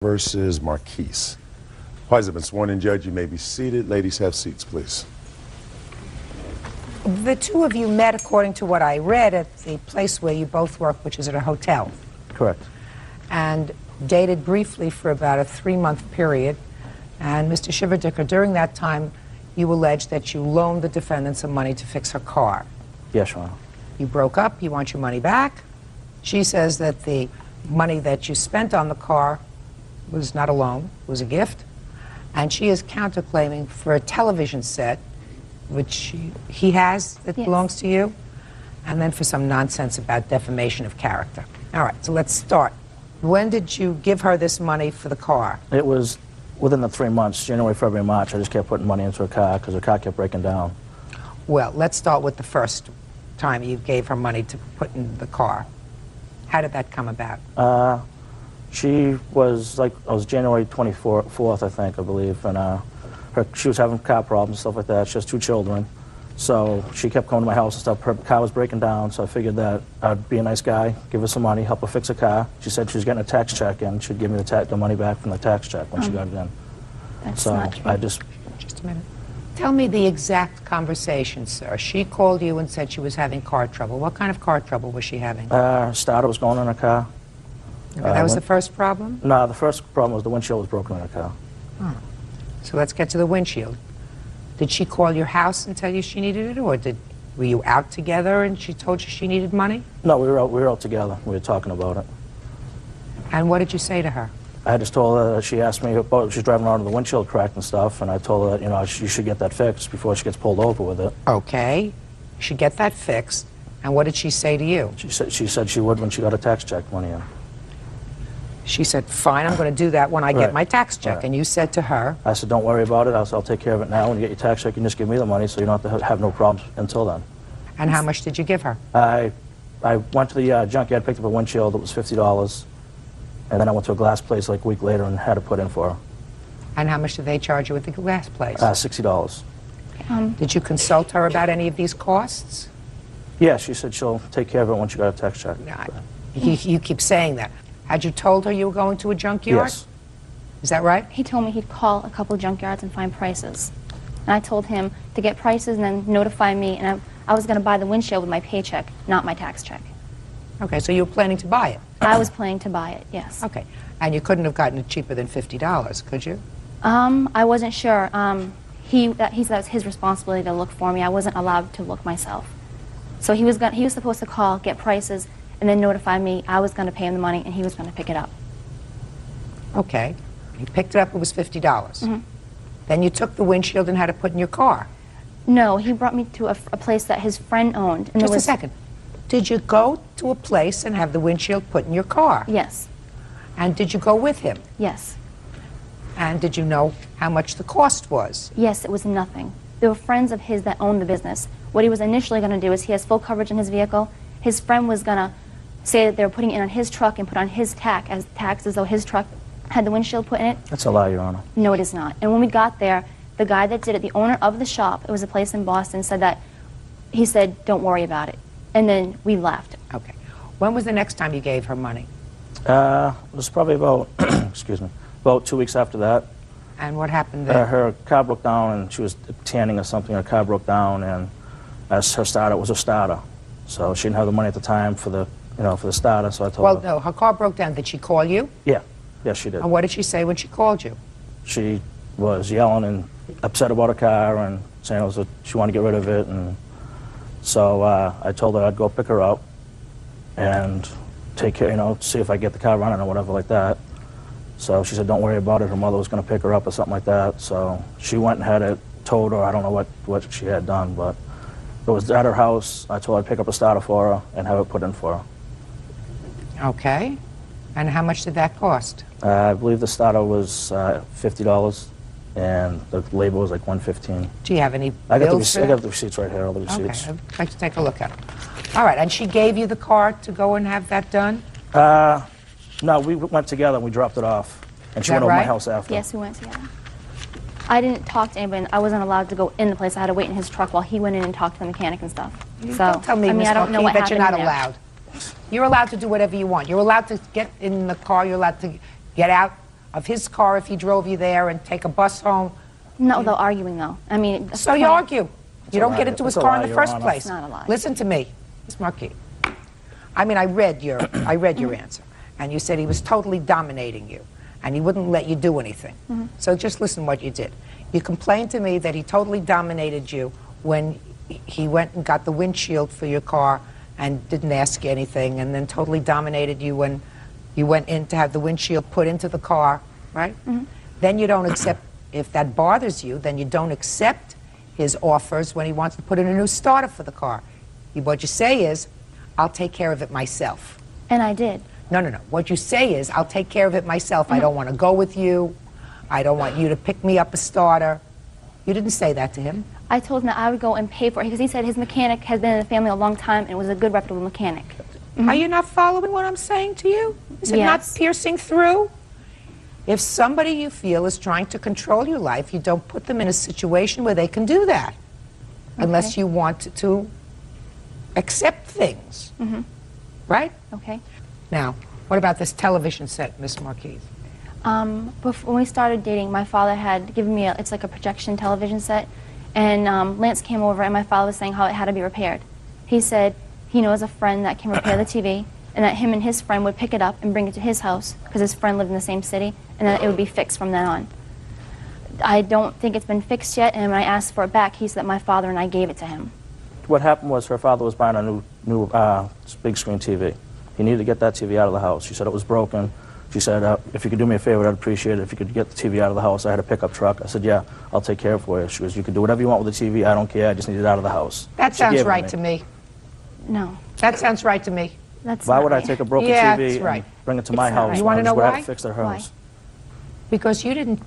versus Marquise. Parties have been sworn in, Judge. You may be seated. Ladies, have seats, please. The two of you met, according to what I read, at the place where you both work, which is at a hotel. Correct. And dated briefly for about a 3-month period. And Mr. Shiverdicker, during that time, you allege that you loaned the defendant some money to fix her car. Yes, Your Honor. You broke up. You want your money back. She says that the money that you spent on the car was not a loan, was a gift. And she is counterclaiming for a television set, which he has that belongs to you, and then for some nonsense about defamation of character. All right, so let's start. When did you give her this money for the car? It was within the 3 months, January, February, March. I just kept putting money into her car because her car kept breaking down. Well, let's start with the first time you gave her money to put in the car. How did that come about? She was like, it was January 24th, I think, I believe, and she was having car problems and stuff like that. She has 2 children, so she kept coming to my house and stuff. Her car was breaking down, so I figured that I'd be a nice guy, give her some money, help her fix her car. She said she was getting a tax check, and she'd give me the money back from the tax check when she got it in. That's so not true. I just a minute. Tell me the exact conversation, sir. She called you and said she was having car trouble. What kind of car trouble was she having? starter was going in her car. Okay, that was the first problem? No, the first problem was the windshield was broken in her car. Oh. So let's get to the windshield. Did she call your house and tell you she needed it, or were you out together and she told you she needed money? No, we were out together. We were talking about it. And what did you say to her? I just told her that she asked me about, she's driving around with the windshield cracked and stuff, and I told her that, you know, you should get that fixed before she gets pulled over with it. Okay. You should get that fixed. And what did she say to you? She said she would when she got a tax check money in. She said, fine, I'm going to do that when I get Right. my tax check. Right. And you said to her? I said, don't worry about it. I'll take care of it now. When you get your tax check, you can just give me the money so you don't have to have no problems until then. And how much did you give her? I went to the junkyard, picked up a windshield. It was $50. And then I went to a glass place like a week later and had it put in for her. And how much did they charge you at the glass place? $60. Did you consult her about any of these costs? Yeah, she said she'll take care of it once you got a tax check. No, you keep saying that. Had you told her you were going to a junkyard? Yes. Is that right? He told me he'd call a couple of junkyards and find prices. And I told him to get prices and then notify me, and I was going to buy the windshield with my paycheck, not my tax check. Okay, so you were planning to buy it? I was planning to buy it, yes. Okay. And you couldn't have gotten it cheaper than $50, could you? I wasn't sure. He said that was his responsibility to look for me. I wasn't allowed to look myself. So he was supposed to call, get prices, and then notify me. I was going to pay him the money, and he was going to pick it up. Okay. You picked it up, it was $50. Then you took the windshield and had it put in your car. No, he brought me to a place that his friend owned. And Just a second. Did you go to a place and have the windshield put in your car? Yes. And did you go with him? Yes. And did you know how much the cost was? Yes, it was nothing. There were friends of his that owned the business. What he was initially going to do is he has full coverage in his vehicle. His friend was going to say that they were putting it on his truck and put on his tax as though his truck had the windshield put in it. That's a lie, Your Honor. No, it is not. And when we got there, the guy that did it, the owner of the shop, it was a place in Boston, said that, he said, don't worry about it. And then we left. Okay. When was the next time you gave her money? It was probably about, excuse me, about 2 weeks after that. And what happened then? Her car broke down, and she was tanning or something. Her car broke down, and as her starter, it was a starter. So she didn't have the money at the time for the, for the starter, so I told her. Well, no, her car broke down. Did she call you? Yeah. Yes, she did. And what did she say when she called you? She was yelling and upset about her car and saying she wanted to get rid of it. And so I told her I'd go pick her up and take care, see if I get the car running or whatever like that. So she said, don't worry about it. Her mother was going to pick her up or something like that. So she went and had it towed, or I don't know what she had done, but it was at her house. I told her I'd pick up a starter for her and have it put in for her. Okay. And how much did that cost? I believe the starter was $50, and the labor was like $115. Do you have any I got bills for I got that? the receipts right here, all the receipts. Okay, I'd like to take a look at them. All right, and she gave you the car to go and have that done? No, we went together and we dropped it off, and she Is that went over my right? house after. Yes, we went together. I didn't talk to anybody. I wasn't allowed to go in the place. I had to wait in his truck while he went in and talked to the mechanic and stuff. Don't tell me, I mean, Ms. I don't know what that you're happened not in there. allowed. You're allowed to do whatever you want. You're allowed to get in the car. You're allowed to get out of his car if he drove you there and take a bus home? No, they're arguing though. I mean, that's So the you point. argue. You don't get into his That's a car in lie, the Your first Honor. place. It's not a lie. Listen to me, Ms. Marquis. I mean, I read your answer, and you said he was totally dominating you, and he wouldn't let you do anything. So just listen what you did. You complained to me that he totally dominated you when he went and got the windshield for your car and didn't ask you anything, and then totally dominated you when you went in to have the windshield put into the car, right? Then you don't accept, if that bothers you, then you don't accept his offers when he wants to put in a new starter for the car. What you say is, I'll take care of it myself. And I did. No, no, no. What you say is, I'll take care of it myself. I don't want to go with you. I don't want you to pick me up a starter. You didn't say that to him. I told him that I would go and pay for it because he said his mechanic has been in the family a long time and was a good, reputable mechanic. Are you not following what I'm saying to you? Is it not Yes. piercing through? If somebody you feel is trying to control your life, you don't put them in a situation where they can do that. Unless you want to accept things. Right? Okay. Now, what about this television set, Miss Marquise? Before, when we started dating, my father had given me it's like a projection television set, and Lance came over and my father was saying how it had to be repaired. He said he knows a friend that can repair the TV, and that him and his friend would pick it up and bring it to his house because his friend lived in the same city, and that it would be fixed from then on. I don't think it's been fixed yet, and when I asked for it back, he said that my father and I gave it to him. What happened was her father was buying a new big screen TV. He needed to get that TV out of the house. She said it was broken. She said, if you could do me a favor, I'd appreciate it. If you could get the TV out of the house. I had a pickup truck. I said, yeah, I'll take care of it for you. She goes, you can do whatever you want with the TV. I don't care. I just need it out of the house. That She gave sounds it right to me. No, That sounds right to me. that's Why not would I right. take a broken Yeah, TV that's right. and bring it to It's my not house? right. You wanna I know would have why? to fix their Why? house. Because you didn't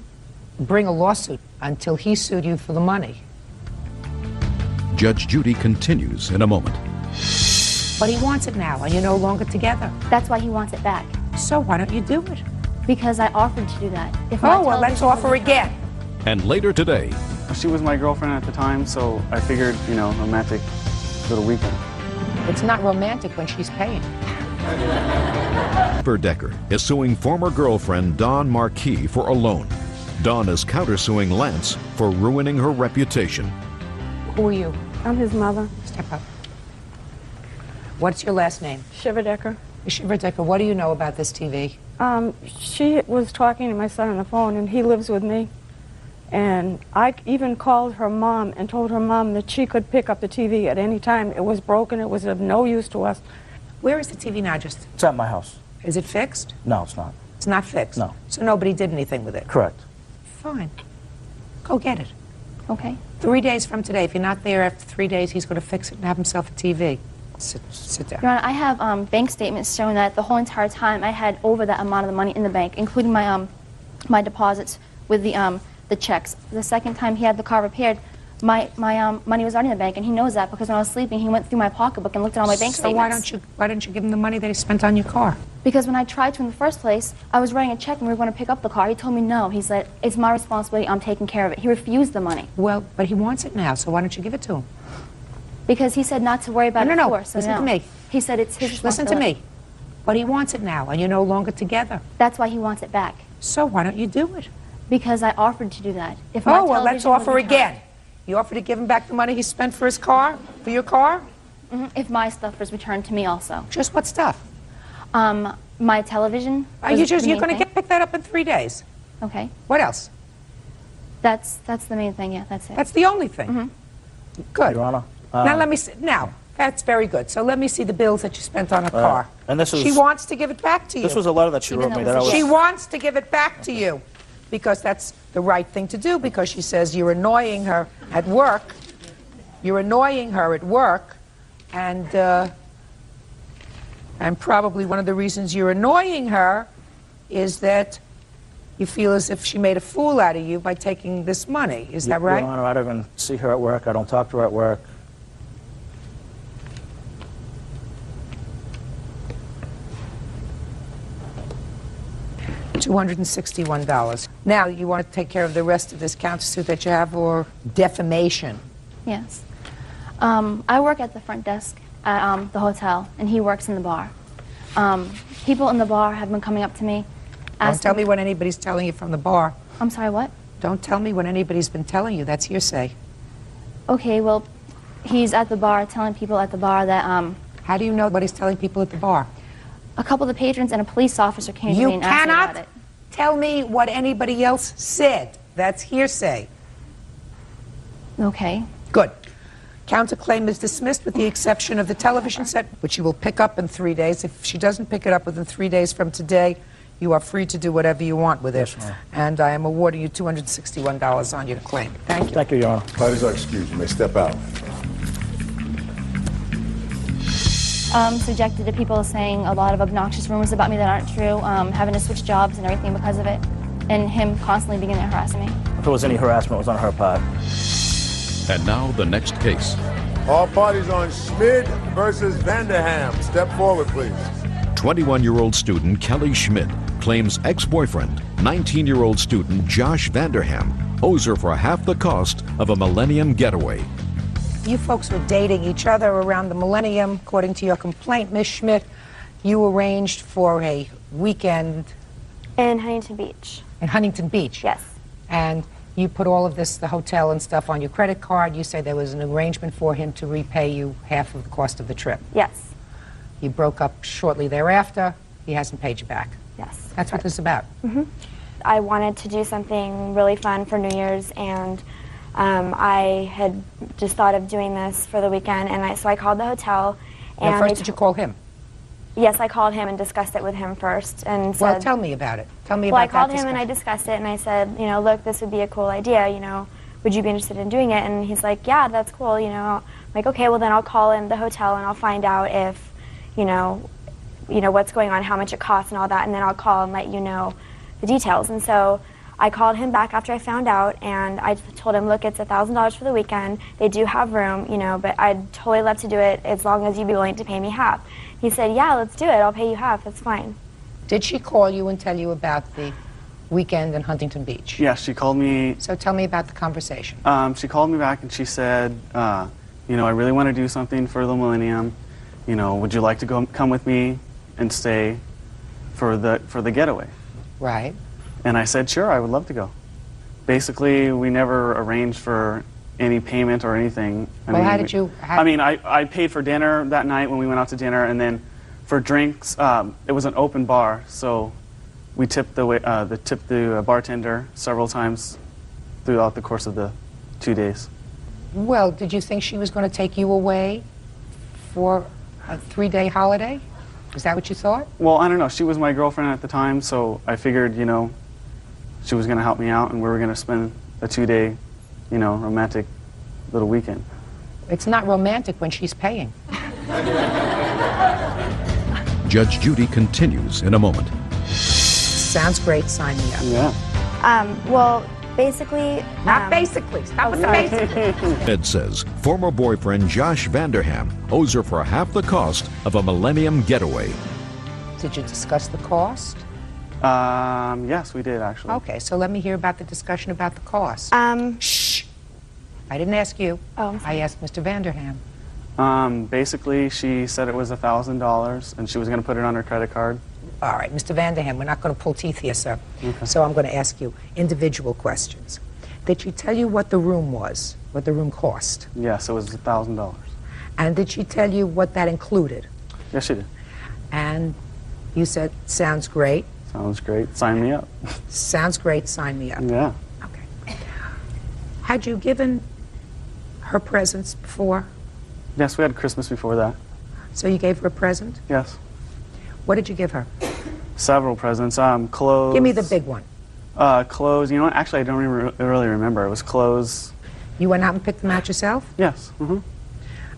bring a lawsuit until he sued you for the money. Judge Judy continues in a moment. But he wants it now, and you're no longer together. That's why he wants it back. So why don't you do it? Because I offered to do that. If my Oh, well, let's television offer was- again. And later today, She was my girlfriend at the time, so I figured, you know, romantic little weekend. It's not romantic when she's paying. Amber Decker is suing former girlfriend Dawn Marquis for a loan. Dawn is countersuing Lance for ruining her reputation. Who are you? I'm his mother, Step up. What's your last name? Shiva Decker. Shiva Decker, what do you know about this TV? She was talking to my son on the phone, and he lives with me. And I even called her mom and told her mom that she could pick up the TV at any time. It was broken. It was of no use to us. Where is the TV now? Just It's at my house. is it fixed? No, it's not. It's not fixed. No. So nobody did anything with it. Correct. Fine. Go get it. Okay. 3 days from today. If you're not there after 3 days, he's going to fix it and have himself a TV. Sit down. Your Honor, I have bank statements showing that the whole entire time I had over that amount of the money in the bank, including my my deposits with the checks. The second time he had the car repaired, my money was already in the bank, and he knows that because when I was sleeping, he went through my pocketbook and looked at all my bank So statements. why don't you give him the money that he spent on your car? Because when I tried to in the first place, I was writing a check and we were going to pick up the car. He told me no. He said, it's my responsibility. I'm taking care of it. He refused the money Well, but he wants it now, so why don't you give it to him? because he said not to worry about No, it no, before. So listen no. to me. He said it's his Listen to responsibility. me. But he wants it now, and you're no longer together. That's why he wants it back. So why don't you do it? Because I offered to do that. If my Oh, well, let's television was offer returned- again. You offer to give him back the money he spent for his car, for your car? If my stuff was returned to me also. Just what stuff? My television. Are was you the you're main going to thing. pick that up in 3 days. Okay. What else? That's the main thing, yeah, that's it. That's the only thing. Good. Your Honor. Now let me see. Now, that's very good. So let me see the bills that you spent on a car. and this She is- wants to give it back to you. This was a letter that she Even wrote me though that I it's was... She wants to give it back to you because that's the right thing to do because she says you're annoying her at work. You're annoying her at work, and probably one of the reasons you're annoying her is that you feel as if she made a fool out of you by taking this money. Is that right? Your Honor, I don't even see her at work. I don't talk to her at work. $261. Now, you want to take care of the rest of this countersuit that you have or defamation? Yes. I work at the front desk at the hotel, and he works in the bar. People in the bar have been coming up to me Don't tell him- me what anybody's telling you from the bar. I'm sorry, what? Don't tell me what anybody's been telling you. That's hearsay. Okay, well, he's at the bar telling people at the bar that How do you know what he's telling people at the bar? a couple of the patrons and a police officer came to me You and asked me about cannot it. tell me what anybody else said. That's hearsay. Okay. Good. Counterclaim is dismissed with the exception of the television set, which you will pick up in 3 days. If she doesn't pick it up within 3 days from today, you are free to do whatever you want with it. And I am awarding you $261 on your claim. Thank you. Thank you, Your Honor. Parties are excused. You may step out. Subjected to people saying a lot of obnoxious rumors about me that aren't true, having to switch jobs and everything because of it, and him constantly beginning to harass me. If it was any harassment, it was on her part. And now the next case. All parties on Schmid versus Vanderham. Step forward, please. 21-year-old student Kelly Schmidt claims ex-boyfriend, 19-year-old student Josh Vanderham, owes her for half the cost of a Millennium getaway. You folks were dating each other around the millennium. According to your complaint, Ms. Schmidt, you arranged for a weekend In Huntington Beach. in Huntington Beach. Yes. And you put all of this, the hotel and stuff, on your credit card. You say there was an arrangement for him to repay you half of the cost of the trip. Yes. You broke up shortly thereafter. He hasn't paid you back. Yes. That's what this is about. I wanted to do something really fun for New Year's, and I had just thought of doing this for the weekend, and so I called the hotel. And Now, first, did you call him? Yes, I called him and discussed it with him first, and said. Well, tell me about it. Tell me Well, I about called that him and I discussion. discussed it, and I said, you know, look, this would be a cool idea. You know, would you be interested in doing it? And he's like, yeah, that's cool. You know, I'm like, okay, well then I'll call in the hotel and I'll find out if, you know what's going on, how much it costs, and all that, and then I'll call and let you know the details. And so I called him back after I found out, and I told him, look, it's $1,000 for the weekend. They do have room, you know, but I'd totally love to do it as long as you'd be willing to pay me half. He said, yeah, let's do it. I'll pay you half. That's fine. Did she call you and tell you about the weekend in Huntington Beach? Yeah, she called me. So tell me about the conversation. She called me back and she said, you know, I really want to do something for the Millennium. You know, would you like to come with me and stay for the getaway? Right. And I said, sure, I would love to go. Basically, we never arranged for any payment or anything. Well, how did you- I mean, I paid for dinner that night when we went out to dinner, and then for drinks, it was an open bar, so we tipped the bartender several times throughout the course of the 2 days. Well, did you think she was going to take you away for a 3-day holiday? Is that what you thought? Well, I don't know. She was my girlfriend at the time, so I figured, you know, she was going to help me out, and we were going to spend a 2-day, you know, romantic little weekend. It's not romantic when she's paying. Judge Judy continues in a moment. Sounds great. Sign me up. Yeah. Well, basically. Not basically. Stop with the basically. Ed says former boyfriend Josh Vanderham owes her for half the cost of a Millennium getaway. Did you discuss the cost? Yes, we did, actually. Okay, so let me hear about the discussion about the cost. Shh. I didn't ask you. Oh, I'm sorry. I asked Mr. Vanderham. Basically, she said it was $1,000, and she was going to put it on her credit card. All right, Mr. Vanderham, we're not going to pull teeth here, sir. Okay. So I'm going to ask you individual questions. Did she tell you what the room was, what the room cost? Yes, it was $1,000. And did she tell you what that included? Yes, she did. And you said, sounds great. Sounds great. Sign me up. Sounds great, sign me up. Yeah. Okay. Had you given her presents before? Yes, we had Christmas before that. So you gave her a present? Yes. What did you give her? Several presents. Clothes. Give me the big one. Clothes. You know what? Actually, I don't really remember. It was clothes. You went out and picked them out yourself? Yes. Mm-hmm.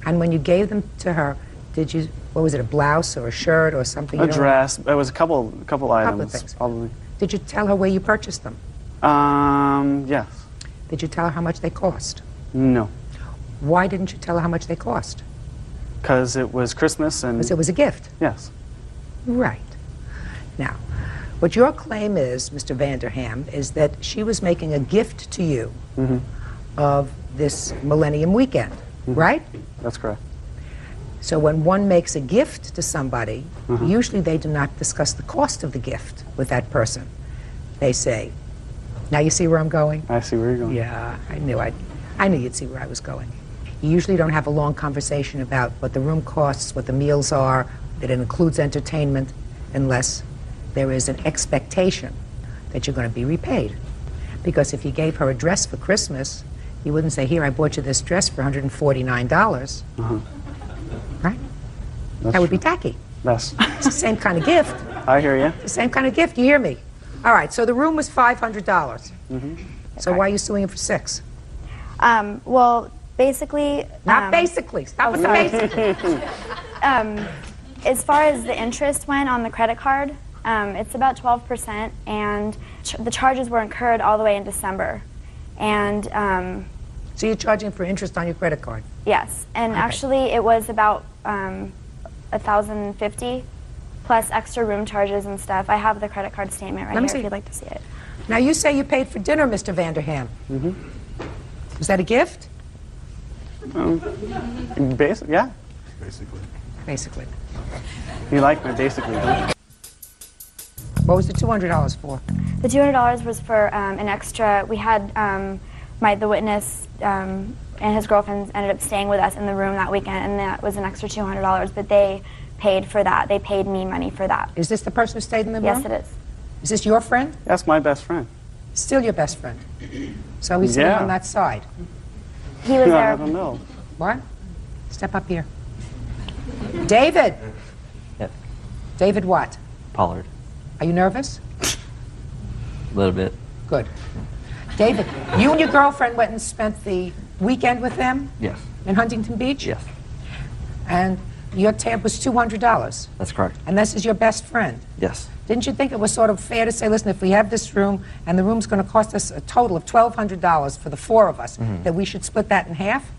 And when you gave them to her, did you, what was it, a blouse or a shirt or something? A dress. It was a couple items. Couple of things. Probably. Did you tell her where you purchased them? Yes. Did you tell her how much they cost? No. Why didn't you tell her how much they cost? Because it was Christmas and... Because it was a gift. Yes. Right. Now, what your claim is, Mr. Vanderham, is that she was making a gift to you of this Millennium weekend, right? That's correct. So when one makes a gift to somebody, usually they do not discuss the cost of the gift. with that person. They say, now you see where I'm going? I see where you're going. Yeah, I knew you'd see where I was going. You usually don't have a long conversation about what the room costs, what the meals are, that it includes entertainment, unless there is an expectation that you're going to be repaid. Because if you gave her a dress for Christmas, you wouldn't say, here, I bought you this dress for $149. Right? That would be tacky. That's, It's the same kind of gift. I hear you. The same kind of gift, you hear me? All right, so the room was $500. So why are you suing him for $600? Well, basically. Not basically. Stop with the basic. As far as the interest went on the credit card, it's about 12%, and the charges were incurred all the way in December. And So you're charging for interest on your credit card? yes, and Okay. actually it was about $1,050 plus extra room charges and stuff. I have the credrit card statement right Let me here see. if you'd like to see it. Now, you say you paid for dinner, Mr. Vanderham. Was that a gift? Basic, yeah. Basically. Basically. You like my basically. What was the $200 for? The $200 was for an extra. We had the witness and his girlfriend ended up staying with us in the room that weekend, and that was an extra $200. But they paid for that. They paid me money for that. Is this the person who stayed in the room? Yes, it is. Is this your friend? That's my best friend. Still your best friend. So he's sitting Yeah. on that side. He was I there. don't know. What? Step up here. David! Yep. David what? Pollard. Are you nervous? A little bit. Good. David, you and your girlfriend went and spent the weekend with them Yes. in Huntington Beach? Yes. And your tab was $200. That's correct. And this is your best friend. Yes. Didn't you think it was sort of fair to say, listen, if we have this room and the room's going to cost us a total of $1,200 for the four of us, that we should split that in half?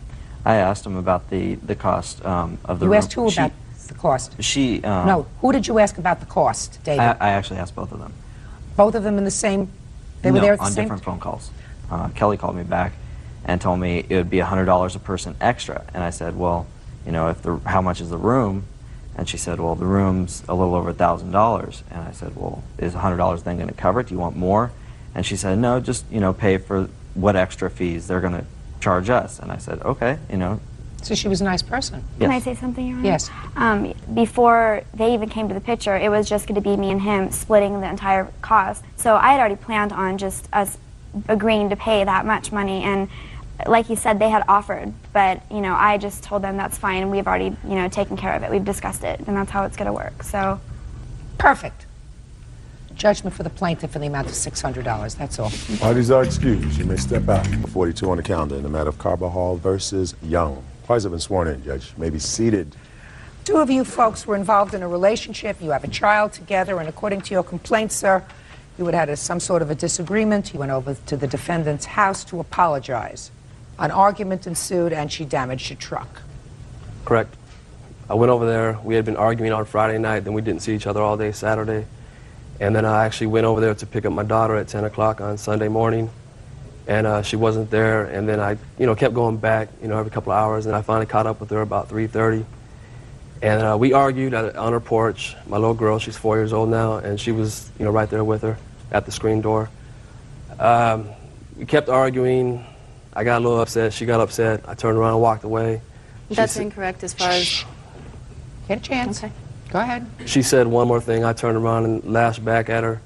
I asked him about the cost of the You room. asked who about the cost? She. No, who did you ask about the cost, David? I actually asked both of them. Both of them in the same, they were No, there at the on same different phone calls. Kelly called me back and told me it would be $100 a person extra, and I said, well, you know, how much is the room? And she said, well, the room's a little over $1,000. And I said, well, is $100 then going to cover it? Do you want more? And she said, no, just, you know, pay for what extra fees they're going to charge us. And I said, okay, you know. So she was a nice person. Can I Yes. say something, Your Honor? Yes. Before they even came to the picture, it was just going to be me and him splitting the entire cost. So I had already planned on just us agreeing to pay that much money, and like you said, they had offered, but you know, I just told them that's fine. We've already, you know, taken care of it. We've discussed it, and that's how it's going to work. So, Perfect. Judgment for the plaintiff in the amount of $600, that's all. Parties are excused. You may step out. 42 on the calendar in the matter of Carbajal versus Young. Parties have been sworn in, Judge. You may be seated. Two of you folks were involved in a relationship. You have a child together, and according to your complaint, sir, you had had some sort of a disagreement. You went over to the defendant's house to apologize. An argument ensued, and she damaged your truck. Correct. I went over there. We had been arguing on Friday night, then we didn't see each other all day Saturday. And then I actually went over there to pick up my daughter at 10 o'clock on Sunday morning. And she wasn't there. And then I, you know, kept going back, you know, every couple of hours. And I finally caught up with her about 3:30. And we argued on her porch. My little girl, she's 4 years old now, and she was, you know, right there with her at the screen door. We kept arguing. I got a little upset. She got upset. I turned around and walked away. That's incorrect as far as... Get a chance. Okay. Go ahead. She said one more thing. I turned around and lashed back at her,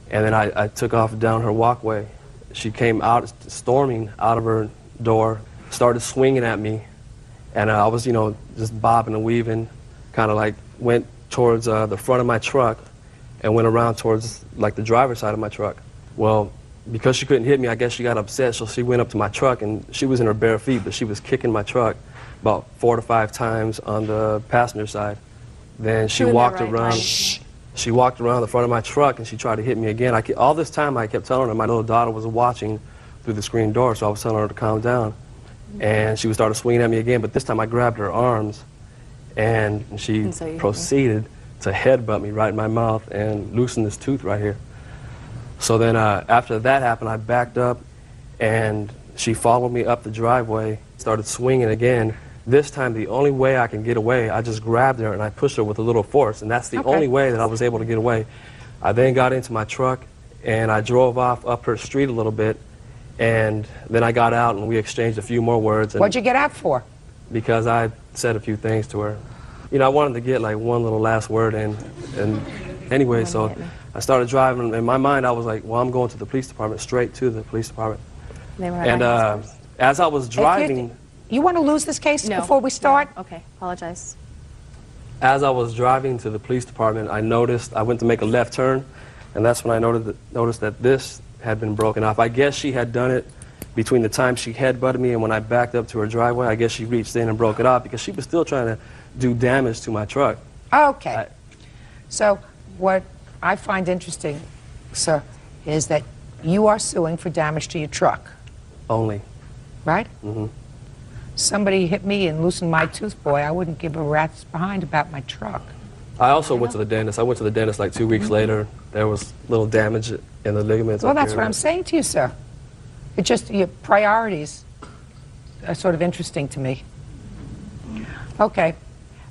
and then I took off down her walkway. She came out, storming out of her door, started swinging at me, and I was, you know, just bobbing and weaving, kind of like went towards the front of my truck and went around towards, like, the driver's side of my truck. Well, because she couldn't hit me, I guess she got upset, so she went up to my truck, and she was in her bare feet, but she was kicking my truck about 4 to 5 times on the passenger side. Then she Doing that walked right around. time. She walked around the front of my truck, and she tried to hit me again. All this time, I kept telling her my little daughter was watching through the screen door, so I was telling her to calm down. And she started swinging at me again, but this time I grabbed her arms, and she And so you hit me. proceeded to headbutt me right in my mouth and loosen this tooth right here. So then after that happened, I backed up, and she followed me up the driveway, started swinging again. This time, the only way I can get away, I just grabbed her and I pushed her with a little force, and that's the Okay. only way that I was able to get away. I then got into my truck, and I drove off up her street a little bit, and then I got out, and we exchanged a few more words. And What'd you get out for? because I said a few things to her. You know, I wanted to get like one little last word in, and anyway, so I started driving. In my mind, I was like, well, I'm going to the police department, straight to the police department. They were And as I was driving, You want to lose this case No. before we start? No. Okay, apologize. as I was driving to the police department, I noticed, I went to make a left turn, and that's when I noticed that this had been broken off. I guess she had done it between the time she head-butted me and when I backed up to her driveway. I guess she reached in and broke it off because she was still trying to do damage to my truck. Okay. So what I find interesting, sir, is that you are suing for damage to your truck, Only. right? Mm-hmm. Somebody hit me and loosened my tooth, boy. I wouldn't give a rat's behind about my truck. I also went to the dentist. I went to the dentist like 2 weeks later. There was little damage in the ligaments. Well, up that's here. what I'm saying to you, sir. It's just your priorities are sort of interesting to me. Okay.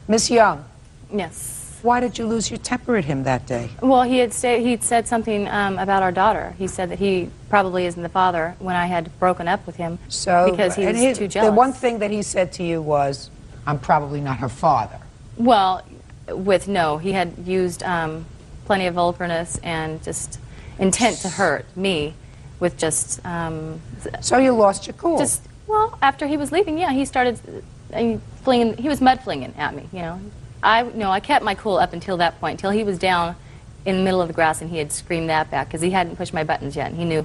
Miss Young, Yes. why did you lose your temper at him that day? Well, he'd said something about our daughter. He said that he probably isn't the father when I had broken up with him because he and was too jealous. The one thing that he said to you was, I'm probably not her father. Well, he had used plenty of vulgarness and just intent to hurt me with just. So you lost your cool. Well, after he was leaving, yeah, he started flinging. He was mud flinging at me. You know, I kept my cool up until that point, until he was down in the middle of the grass and he had screamed that back because he hadn't pushed my buttons yet, and he knew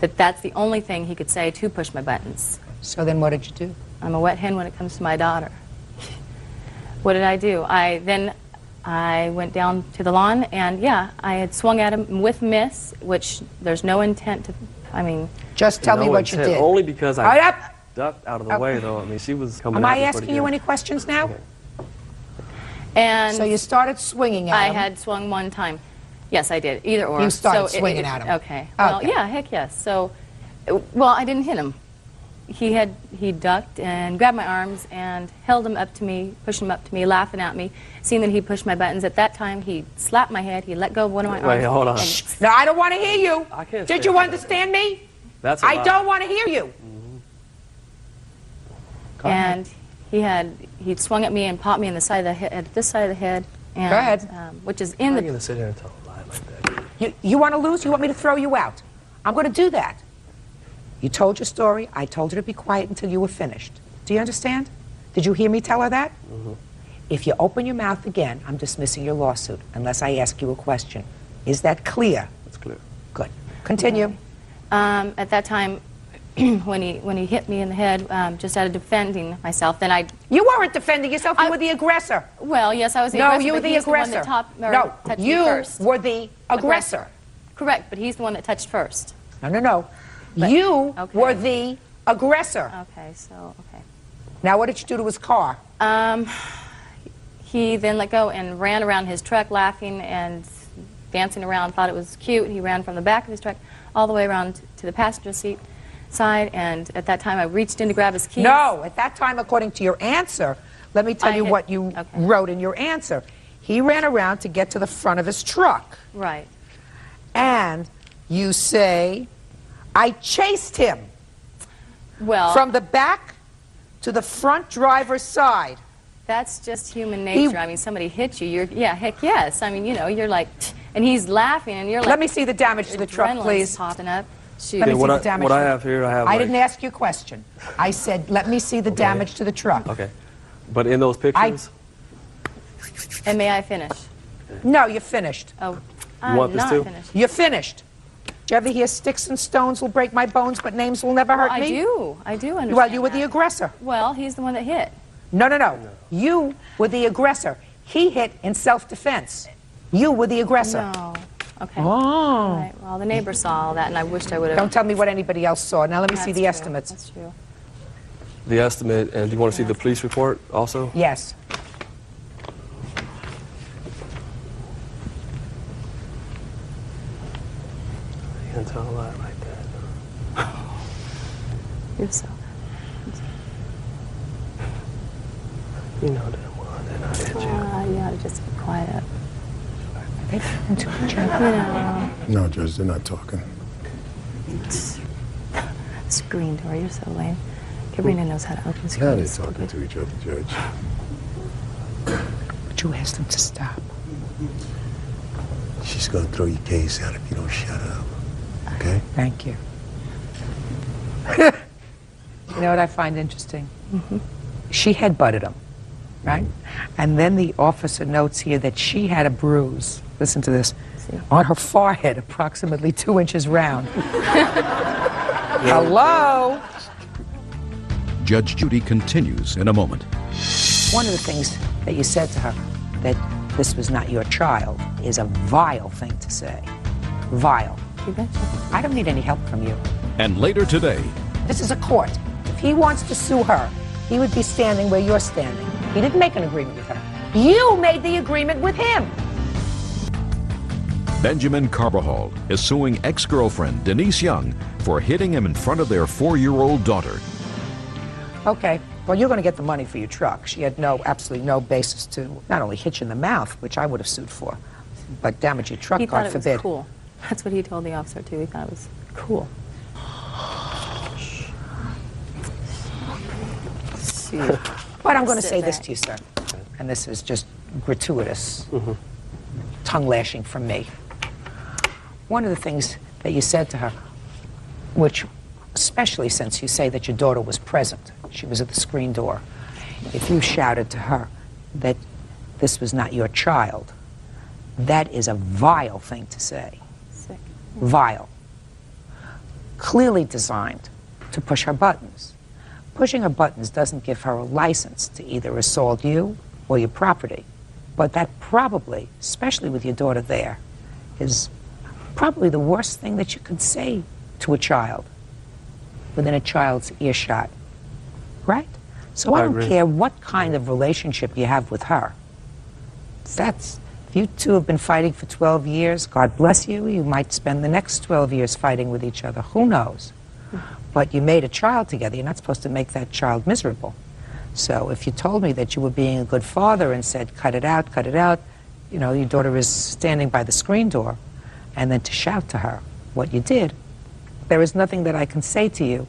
that that's the only thing he could say to push my buttons. So then, what did you do? I'm a wet hen when it comes to my daughter. What did I do? I went down to the lawn, and yeah, I had swung at him with miss, which there's no intent to, Just tell me what you did. Only because All right, I up. ducked out of the way, though. I mean, she was coming Am at I me asking pretty you good. any questions now? Okay. And So you started swinging at I him. had swung one time. Yes, I did. Either or. You started So swinging at him. Okay. Well, Okay. yeah, heck yes. So, well, I didn't hit him. He ducked and grabbed my arms and held him up to me, pushed him up to me, laughing at me. Seeing that he pushed my buttons, at that time he slapped my head. He let go of one of my arms. Wait, hold on. and- No, I don't want to hear you. I can't Did say you that. understand me? That's a I lie. don't want to hear you. And he'd swung at me and popped me in the side of the head, at this side of the head. And, Go ahead. Which is How in are you the. going to sit here and tell a lie like that? You want to lose? You want me to throw you out? I'm going to do that. You told your story. I told her to be quiet until you were finished. Do you understand? Did you hear me tell her that? Mm-hmm. If you open your mouth again, I'm dismissing your lawsuit unless I ask you a question. Is that clear? It's clear. Good. Continue. At that time, when he hit me in the head, just out of defending myself, then I. You weren't defending yourself. You were the aggressor. Well, yes, I was the No, aggressor. you were but the he's aggressor. The one that No, touched me you first. were the aggressor. Correct, but he's the one that touched first. No. But- You okay. were the aggressor. Okay, so okay. Now, what did you do to his car? He then let go and ran around his truck, laughing and dancing around. Thought it was cute. He ran from the back of his truck all the way around to the passenger seat side. And at that time, I reached in to grab his keys. No, at that time, according to your answer, let me tell I you hit- what you okay. wrote in your answer. He ran around to get to the front of his truck. Right. And you say, I chased him Well, from the back to the front driver's side. that's just human nature. I mean, somebody hit you. Yeah, heck yes. I mean, you're like, and he's laughing, and you're like. Let me see the damage to the truck, adrenaline's please. popping up. Shoot. Let me see what the I- damage. what I have here, I have, I like- didn't ask you a question. I said, let me see the damage to the truck. Okay. But in those pictures, And may I finish? No, you're finished. Oh, You I'm want this not too? finished. You're finished. Do you ever hear sticks and stones will break my bones, but names will never hurt I me? do. I do understand. Well, you were the that. aggressor. Well, he's the one that hit. No. You were the aggressor. He hit in self-defense. You were the aggressor. No. Okay. Oh. All right. Well, the neighbor saw all that, and I wished I would have. Don't tell me what anybody else saw. Now let me see That's the true. estimates. That's true. the estimate, and do you want to see the police report also? Yes. You can tell a lie like that. You're so. You know damn well I did not hit you. You ought to just be quiet. They talking to each other. No, Judge, they're not talking. Screen door, you're so lame. Kabrina knows how to open Now screens. they're talking to each other, Judge. But you asked them to stop. She's gonna throw your case out if you don't shut up. Okay? Thank you. You know what I find interesting? She headbutted him, right? And then the officer notes here that she had a bruise. Listen to this. On her forehead, approximately 2 inches round. Hello? Judge Judy continues in a moment. One of the things that you said to her, that this was not your child, is a vile thing to say. Vile. You betcha. I don't need any help from you. And later today, This is a court. If he wants to sue her, he would be standing where you're standing. He didn't make an agreement with her. You made the agreement with him. Benjamin Carbajal is suing ex-girlfriend Denise Young for hitting him in front of their 4-year-old daughter. Okay, well, you're going to get the money for your truck. She had absolutely no basis to not only hit you in the mouth, which I would have sued for, but damage your truck, He thought God it forbid. was cool. That's what he told the officer, too. He thought it was cool. But I'm going to Sit say this back. to you, sir, and this is just gratuitous tongue lashing from me. One of the things that you said to her, which, especially since you say that your daughter was present, she was at the screen door, if you shouted to her that this was not your child, that is a vile thing to say. Sick. Vile. Clearly designed to push her buttons. Pushing her buttons doesn't give her a license to either assault you or your property. But that probably, especially with your daughter there, is probably the worst thing that you could say to a child within a child's earshot. Right? So I don't agree. care what kind of relationship you have with her. If you two have been fighting for 12 years, God bless you, you might spend the next 12 years fighting with each other. Who knows? But you made a child together. You're not supposed to make that child miserable. So if you told me that you were being a good father and said, cut it out, you know, your daughter is standing by the screen door, and then to shout to her what you did, there is nothing that I can say to you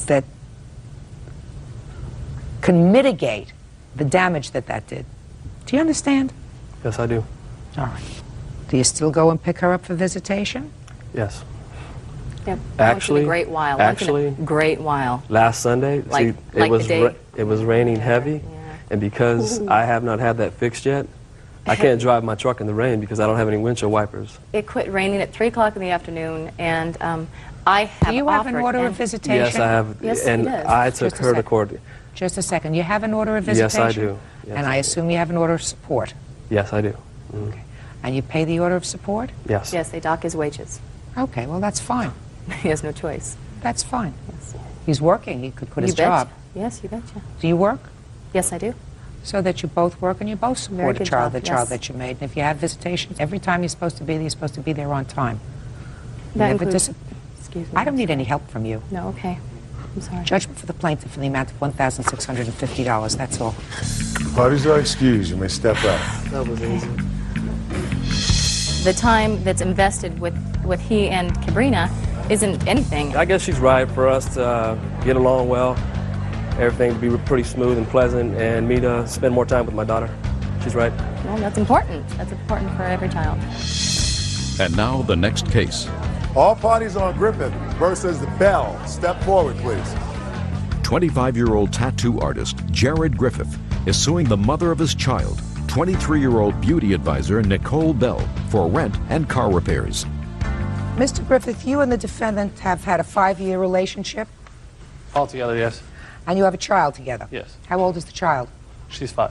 that can mitigate the damage that that did. Do you understand? Yes, I do. All right. Do you still go and pick her up for visitation? Yes. Yep. Actually- Once in a great while. actually- Once in a great while. Last Sunday, Like- it like was the day- it was raining heavy, and because I have not had that fixed yet, I can't drive my truck in the rain because I don't have any windshield wipers. It quit raining at 3 o'clock in the afternoon, and I have Do you have an offered order of and- visitation? Yes, I have, Yes, he and does. I took Just a her to second. court. Just a second. You have an order of Yes, visitation? I do. Yes, And I assume you have an order of support. Yes, I do. And you pay the order of support? Yes. Yes, they dock his wages. Okay, well, that's fine. He has no choice. That's fine. Yes. He's working. He could quit You his betcha. job. Yes, you betcha. Do you work? Yes, I do. So that you both work and you both Very support a good child, job, the child yes. that you made. And if you have visitations, every time you're supposed to be there, you're supposed to be there on time. That Never includes, dis- excuse me. I don't need any help from you. No, okay. I'm sorry. Judgment for the plaintiff in the amount of $1,650. That's all. Parties are excused. You may step out. That was easy. The time that's invested with he and Kabrina isn't anything. I guess she's right for us to get along well, everything to be pretty smooth and pleasant, and me to spend more time with my daughter. She's right. Well, that's important. That's important for every child. And now the next case. All parties on Griffith versus Bell. Step forward, please. 25-year-old tattoo artist Jared Griffith is suing the mother of his child, 23-year-old beauty advisor Nicole Bell, for rent and car repairs. Mr. Griffith, you and the defendant have had a 5-year relationship, Altogether, yes. and you have a child together. Yes. How old is the child? She's 5.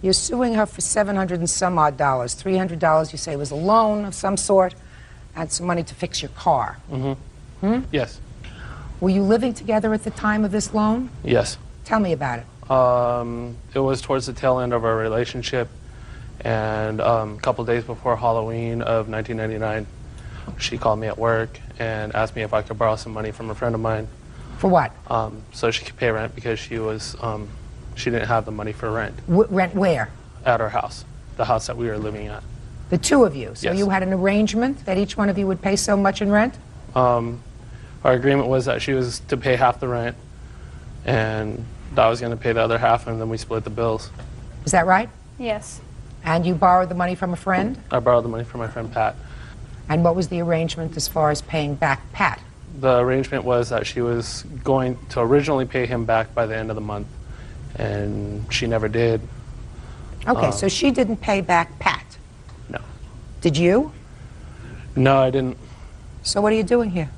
You're suing her for $700 and some odd dollars. $300 you say was a loan of some sort, and some money to fix your car. Yes. Were you living together at the time of this loan? Yes. Tell me about it. It was towards the tail end of our relationship, and a couple days before Halloween of 1999, she called me at work and asked me if I could borrow some money from a friend of mine, For what? so she could pay rent because she didn't have the money for rent Rent where? at our house, the house that we were living at. The two of you. So Yes. you had an arrangement that each one of you would pay so much in rent? Our agreement was that she was to pay half the rent, and I was going to pay the other half, and then we split the bills. Is that right? Yes. And you borrowed the money from a friend? I borrowed the money from my friend Pat. And what was the arrangement as far as paying back Pat? The arrangement was that she was going to originally pay him back by the end of the month, and she never did. Okay, so she didn't pay back Pat. No. Did you? No, I didn't. So what are you doing here?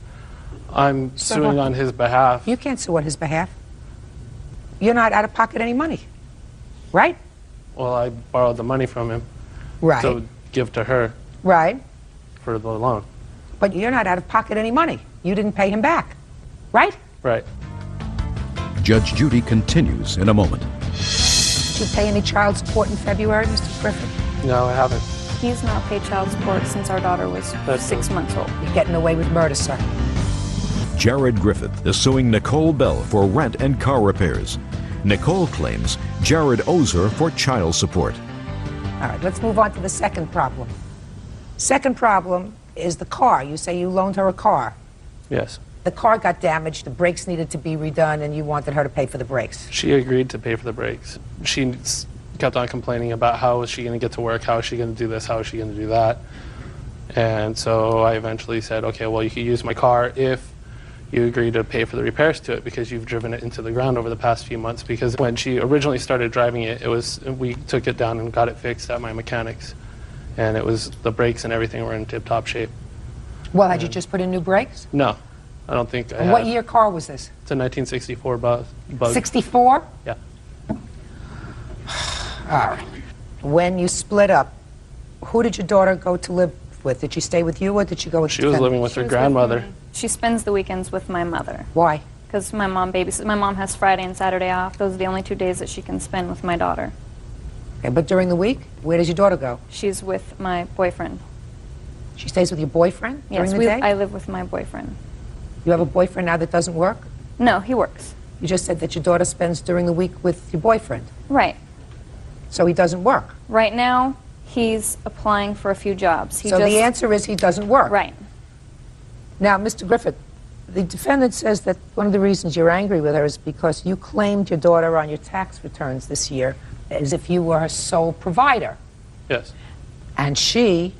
I'm So suing what? on his behalf. You can't sue on his behalf. You're not out of pocket any money, right? Well, I borrowed the money from him Right. to give to her Right. for the loan. But you're not out of pocket any money. You didn't pay him back, right? Right. Judge Judy continues in a moment. Did you pay any child support in February, Mr. Griffith? No, I haven't. He's not paid child support since our daughter was That's 6 months old. You're getting away with murder, sir. Jared Griffith is suing Nicole Bell for rent and car repairs. Nicole claims Jared owes her for child support. All right, let's move on to the second problem. Second problem is the car. You say you loaned her a car. Yes. The car got damaged, the brakes needed to be redone, and you wanted her to pay for the brakes. She agreed to pay for the brakes. She kept on complaining about how is she going to get to work, how is she going to do this, how is she going to do that. And so I eventually said, okay, well, you can use my car if you agree to pay for the repairs to it, because you've driven it into the ground over the past few months. Because when she originally started driving it, we took it down and got it fixed at my mechanics. And it was, the brakes and everything were in tip-top shape. Well, had you just put in new brakes? No, I don't think I And have. what year car was this? It's a 1964 Bug. 64? Yeah. All right. When you split up, who did your daughter go to live with? Did she stay with you, or did she go with She was living with her grandmother. She spends the weekends with my mother. Why? Because my mom babysits. My mom has Friday and Saturday off. Those are the only 2 days that she can spend with my daughter. Okay, but during the week, where does your daughter go? She's with my boyfriend. She stays with your boyfriend Yes, during the day? I live with my boyfriend. You have a boyfriend now that doesn't work? No, he works. You just said that your daughter spends during the week with your boyfriend. Right. So he doesn't work. Right now, he's applying for a few jobs. So the answer is he doesn't work. Right. Now, Mr. Griffith, the defendant says that one of the reasons you're angry with her is because you claimed your daughter on your tax returns this year as if you were her sole provider. Yes. And she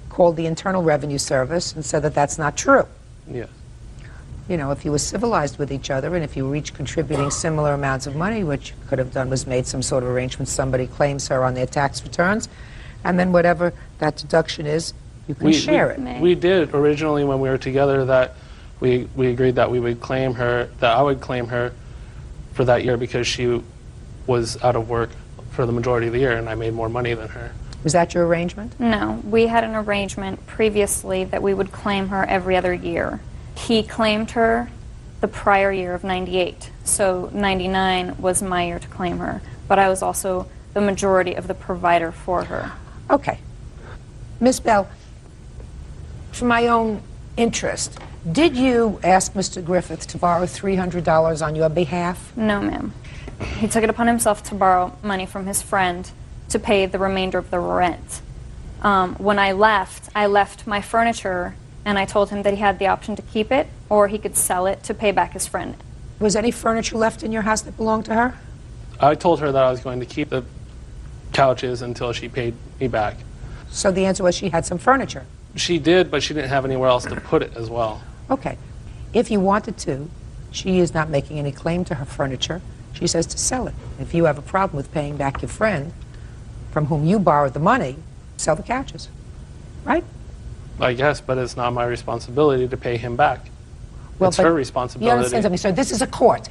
called the Internal Revenue Service and said that that's not true. Yes. You know, if you were civilized with each other and if you were each contributing similar amounts of money, what you could have done was made some sort of arrangement. Somebody claims her on their tax returns, and then whatever that deduction is, you can share it. We did originally when we were together that we agreed that we would claim her, that I would claim her for that year because she was out of work for the majority of the year and I made more money than her. Was that your arrangement? No, we had an arrangement previously that we would claim her every other year. He claimed her the prior year of 98, so 99 was my year to claim her, but I was also the majority of the provider for her. Okay. Ms. Bell, for my own interest, did you ask Mr. Griffith to borrow $300 on your behalf? No, ma'am. He took it upon himself to borrow money from his friend to pay the remainder of the rent. When I left my furniture, and I told him that he had the option to keep it or he could sell it to pay back his friend. Was any furniture left in your house that belonged to her? I told her that I was going to keep the couches until she paid me back. So the answer was she had some furniture. She did, but she didn't have anywhere else to put it as well. Okay. If you wanted to, she is not making any claim to her furniture. She says to sell it. If you have a problem with paying back your friend from whom you borrowed the money, sell the couches. Right? I guess, but it's not my responsibility to pay him back. Well, it's but her responsibility. You understand something, sir? This is a court.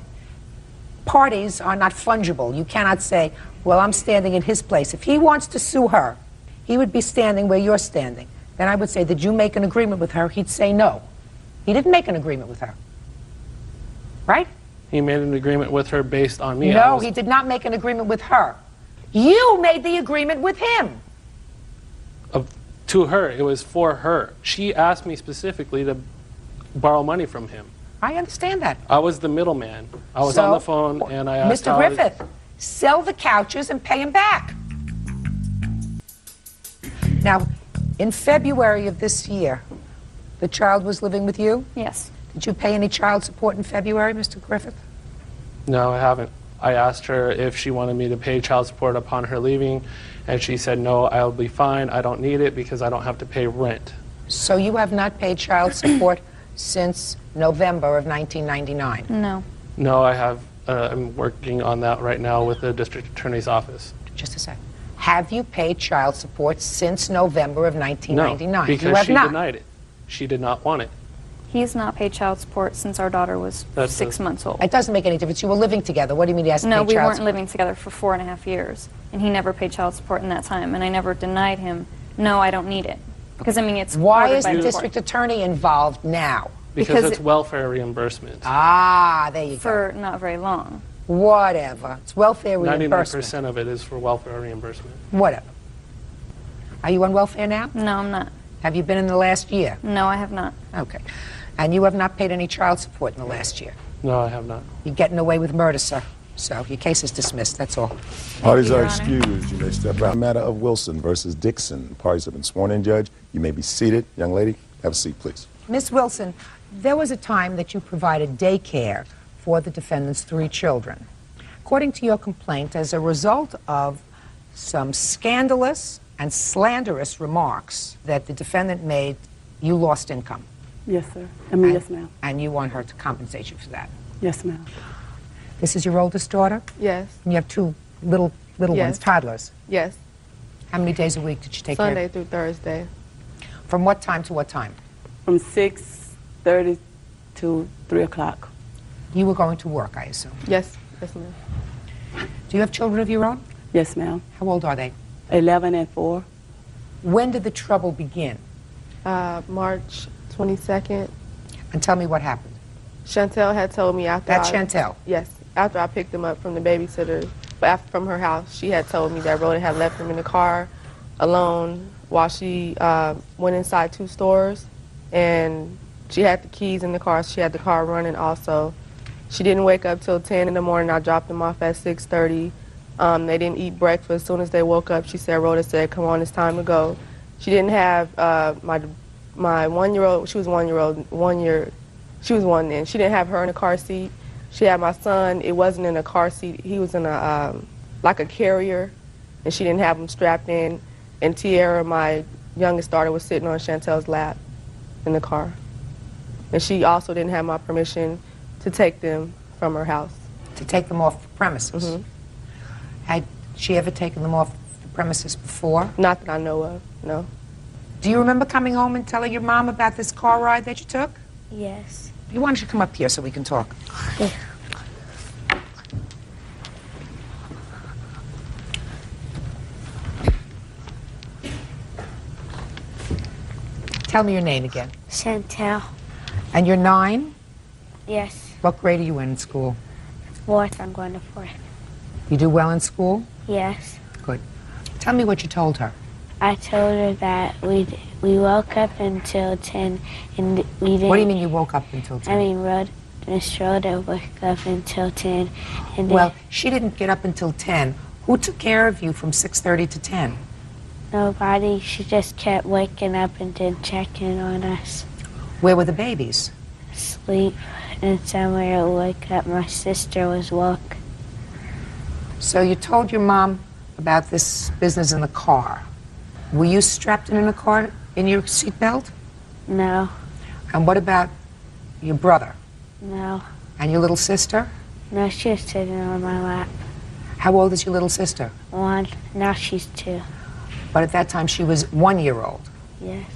Parties are not fungible. You cannot say, well, I'm standing in his place. If he wants to sue her, he would be standing where you're standing. Then I would say, did you make an agreement with her? He'd say no. He didn't make an agreement with her. Right? He made an agreement with her based on me. No, he did not make an agreement with her. You made the agreement with him. To her, it was for her. She asked me specifically to borrow money from him. I understand that. I was the middleman. I was on the phone and I asked Mr. Griffith, sell the couches and pay him back. Now, In February of this year, the child was living with you? Yes. Did you pay any child support in February, Mr. Griffith? No, I haven't. I asked her if she wanted me to pay child support upon her leaving, and she said, no, I'll be fine. I don't need it because I don't have to pay rent. So you have not paid child support since November of 1999? No. No, I have. I'm working on that right now with the district attorney's office. Just a second. Have you paid child support since November of 1999? No, You because have she not. denied it. She did not want it. He's not paid child support since our daughter was That's 6 months old. It doesn't make any difference. You were living together. What do you mean he hasn't No, paid we child weren't support? living together for 4.5 years, and he never paid child support in that time, and I never denied him, no, I don't need it. Because, I mean, it's Why ordered is by the the district attorney involved now? Because it's it- welfare reimbursement. Ah, there you go. for not very long. Whatever. It's welfare reimbursement. 99% of it is for welfare reimbursement. Whatever. Are you on welfare now? No, I'm not. Have you been in the last year? No, I have not. Okay. And you have not paid any child support in the last year? No, I have not. You're getting away with murder, sir. So your case is dismissed, that's all. Parties you, are Your Honor. excused. You may step out. Matter of Wilson versus Dixon. Parties have been sworn in, Judge. You may be seated. Young lady, have a seat, please. Miss Wilson, there was a time that you provided daycare for the defendant's 3 children. According to your complaint, as a result of some scandalous and slanderous remarks that the defendant made, you lost income. Yes, sir. I mean, yes, ma'am. And you want her to compensate you for that. Yes, ma'am. This is your oldest daughter? Yes. And you have 2 little Yes. ones, toddlers. Yes. How many days a week did you take care Sunday of? through Thursday. From what time to what time? From 6:30 to 3 o'clock. You were going to work, I assume. Yes. Yes, ma'am. Do you have children of your own? Yes, ma'am. How old are they? 11 and 4. When did the trouble begin? March 22nd. And tell me what happened. Chantel had told me after That's Chantel? Yes. After I picked him up from the babysitter, but after from her house, she had told me that Rhoda had left him in the car alone while she went inside 2 stores, and she had the keys in the car. She had the car running also. She didn't wake up till 10 in the morning. I dropped them off at 6:30. They didn't eat breakfast. As soon as they woke up, she said, Rhoda said, come on, it's time to go. She didn't have my 1-year-old, she was 1 year, she was 1 then. She didn't have her in a car seat. She had my son, it wasn't in a car seat. He was in a, like a carrier, and she didn't have him strapped in. And Tiara, my youngest daughter, was sitting on Chantel's lap in the car. And she also didn't have my permission to take them from her house. To take them off the premises? Mhm. Had she ever taken them off the premises before? Not that I know of, no. Do you remember coming home and telling your mom about this car ride that you took? Yes. You want you to come up here so we can talk. Tell me your name again. Chantel. And you're 9? Yes. What grade are you in school? 4th. I'm going to 4th. You do well in school? Yes. Good. Tell me what you told her. I told her that we woke up until 10 and we didn't. What do you mean you woke up until 10? I mean, Miss Rhoda woke up until 10. And Well, she didn't get up until 10. Who took care of you from 6:30 to 10? nobody. She just kept waking up and then checking on us. Where were the babies? Sleep. And somewhere I woke up, my sister was woke. So you told your mom about this business in the car. Were you strapped in the car in your seatbelt? No. And what about your brother No. and your little sister? No, she was sitting on my lap. How old is your little sister? 1. Now she's 2. But at that time she was 1 year old. Yes.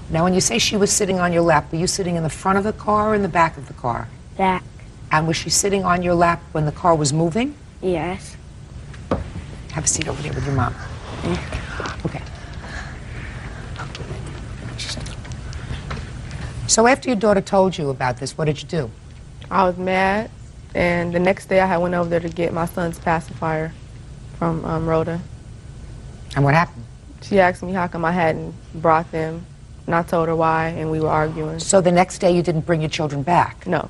Now when you say she was sitting on your lap, were you sitting in the front of the car or in the back of the car? Back. And was she sitting on your lap when the car was moving? Yes. Have a seat over there with your mom. Okay. So after your daughter told you about this, what did you do? I was mad, and the next day I had went over there to get my son's pacifier from Rhoda. And what happened? She asked me how come I hadn't brought them, and I told her why, and we were arguing. So the next day you didn't bring your children back? No.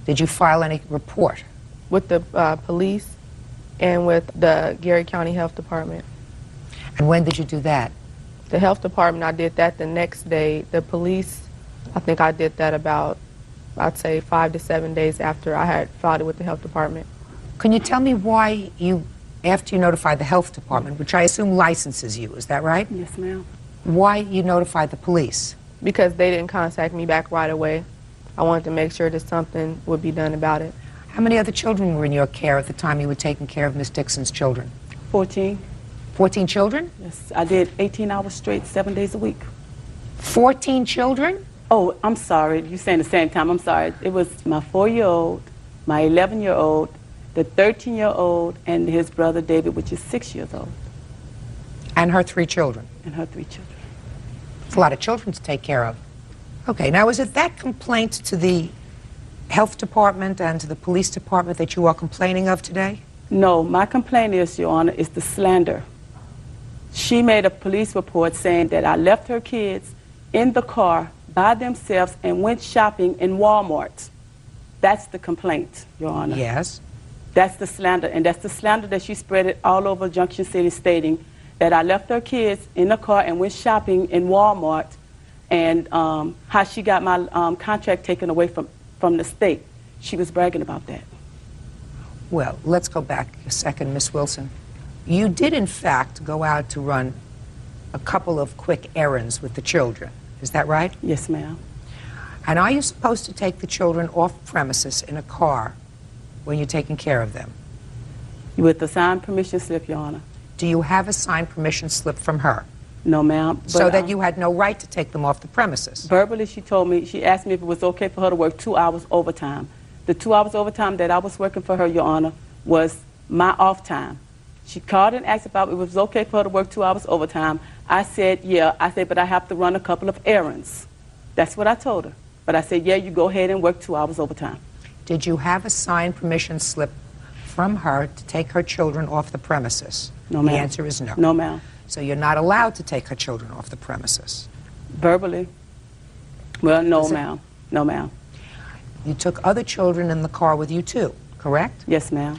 Did you file any report? With the police and with the Gary County Health Department. And when did you do that? The health department, I did that the next day. The police, I think I did that about, I'd say 5 to 7 days after I had filed it with the health department. Can you tell me why you, after you notified the health department, which I assume licenses you, is that right? Yes, ma'am. Why you notified the police? Because they didn't contact me back right away. I wanted to make sure that something would be done about it. How many other children were in your care at the time you were taking care of Miss Dixon's children? 14. 14 children? Yes, I did 18 hours straight, 7 days a week. 14 children? Oh, I'm sorry. You're saying the same time. I'm sorry. It was my 4-year-old, my 11-year-old, the 13-year-old, and his brother David, which is 6 years old. And her 3 children? And her 3 children. It's a lot of children to take care of. Okay, now is it that complaint to the health department and to the police department that you are complaining of today? No, my complaint is, Your Honor, is the slander. She made a police report saying that I left her kids in the car by themselves and went shopping in Walmart. That's the complaint, Your Honor. Yes. That's the slander, and that's the slander that she spread it all over Junction City, stating that I left her kids in the car and went shopping in Walmart, and how she got my contract taken away from the state. She was bragging about that. Well, let's go back a second, Miss Wilson. You did, in fact, go out to run a couple of quick errands with the children. Is that right? Yes, ma'am. And are you supposed to take the children off premises in a car when you're taking care of them? With the signed permission slip, Your Honor. Do you have a signed permission slip from her? No, ma'am. So that you had no right to take them off the premises? Verbally, she told me, she asked me if it was okay for her to work 2 hours overtime. The 2 hours overtime that I was working for her, Your Honor, was my off time. She called and asked about if it was okay for her to work 2 hours overtime. I said, yeah. I said, but I have to run a couple of errands. That's what I told her. But I said, yeah, you go ahead and work 2 hours overtime. Did you have a signed permission slip from her to take her children off the premises? No, ma'am. The answer is no. No, ma'am. So you're not allowed to take her children off the premises? Verbally. Well, no, ma'am. No, ma'am. You took other children in the car with you, too, correct? Yes, ma'am.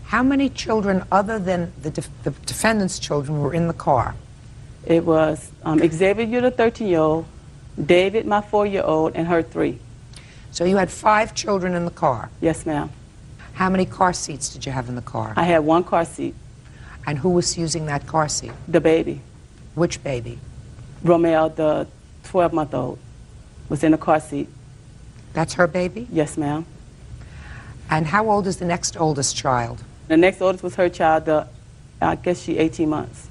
How many children other than the defendant's children were in the car? It was Xavier, the 13-year-old, David, my 4-year-old, and her 3. So you had 5 children in the car? Yes, ma'am. How many car seats did you have in the car? I had 1 car seat. And who was using that car seat? The baby. Which baby? Romeo, the 12-month-old, was in the car seat. That's her baby? Yes, ma'am. And how old is the next oldest child? The next oldest was her child, I guess she 18 months.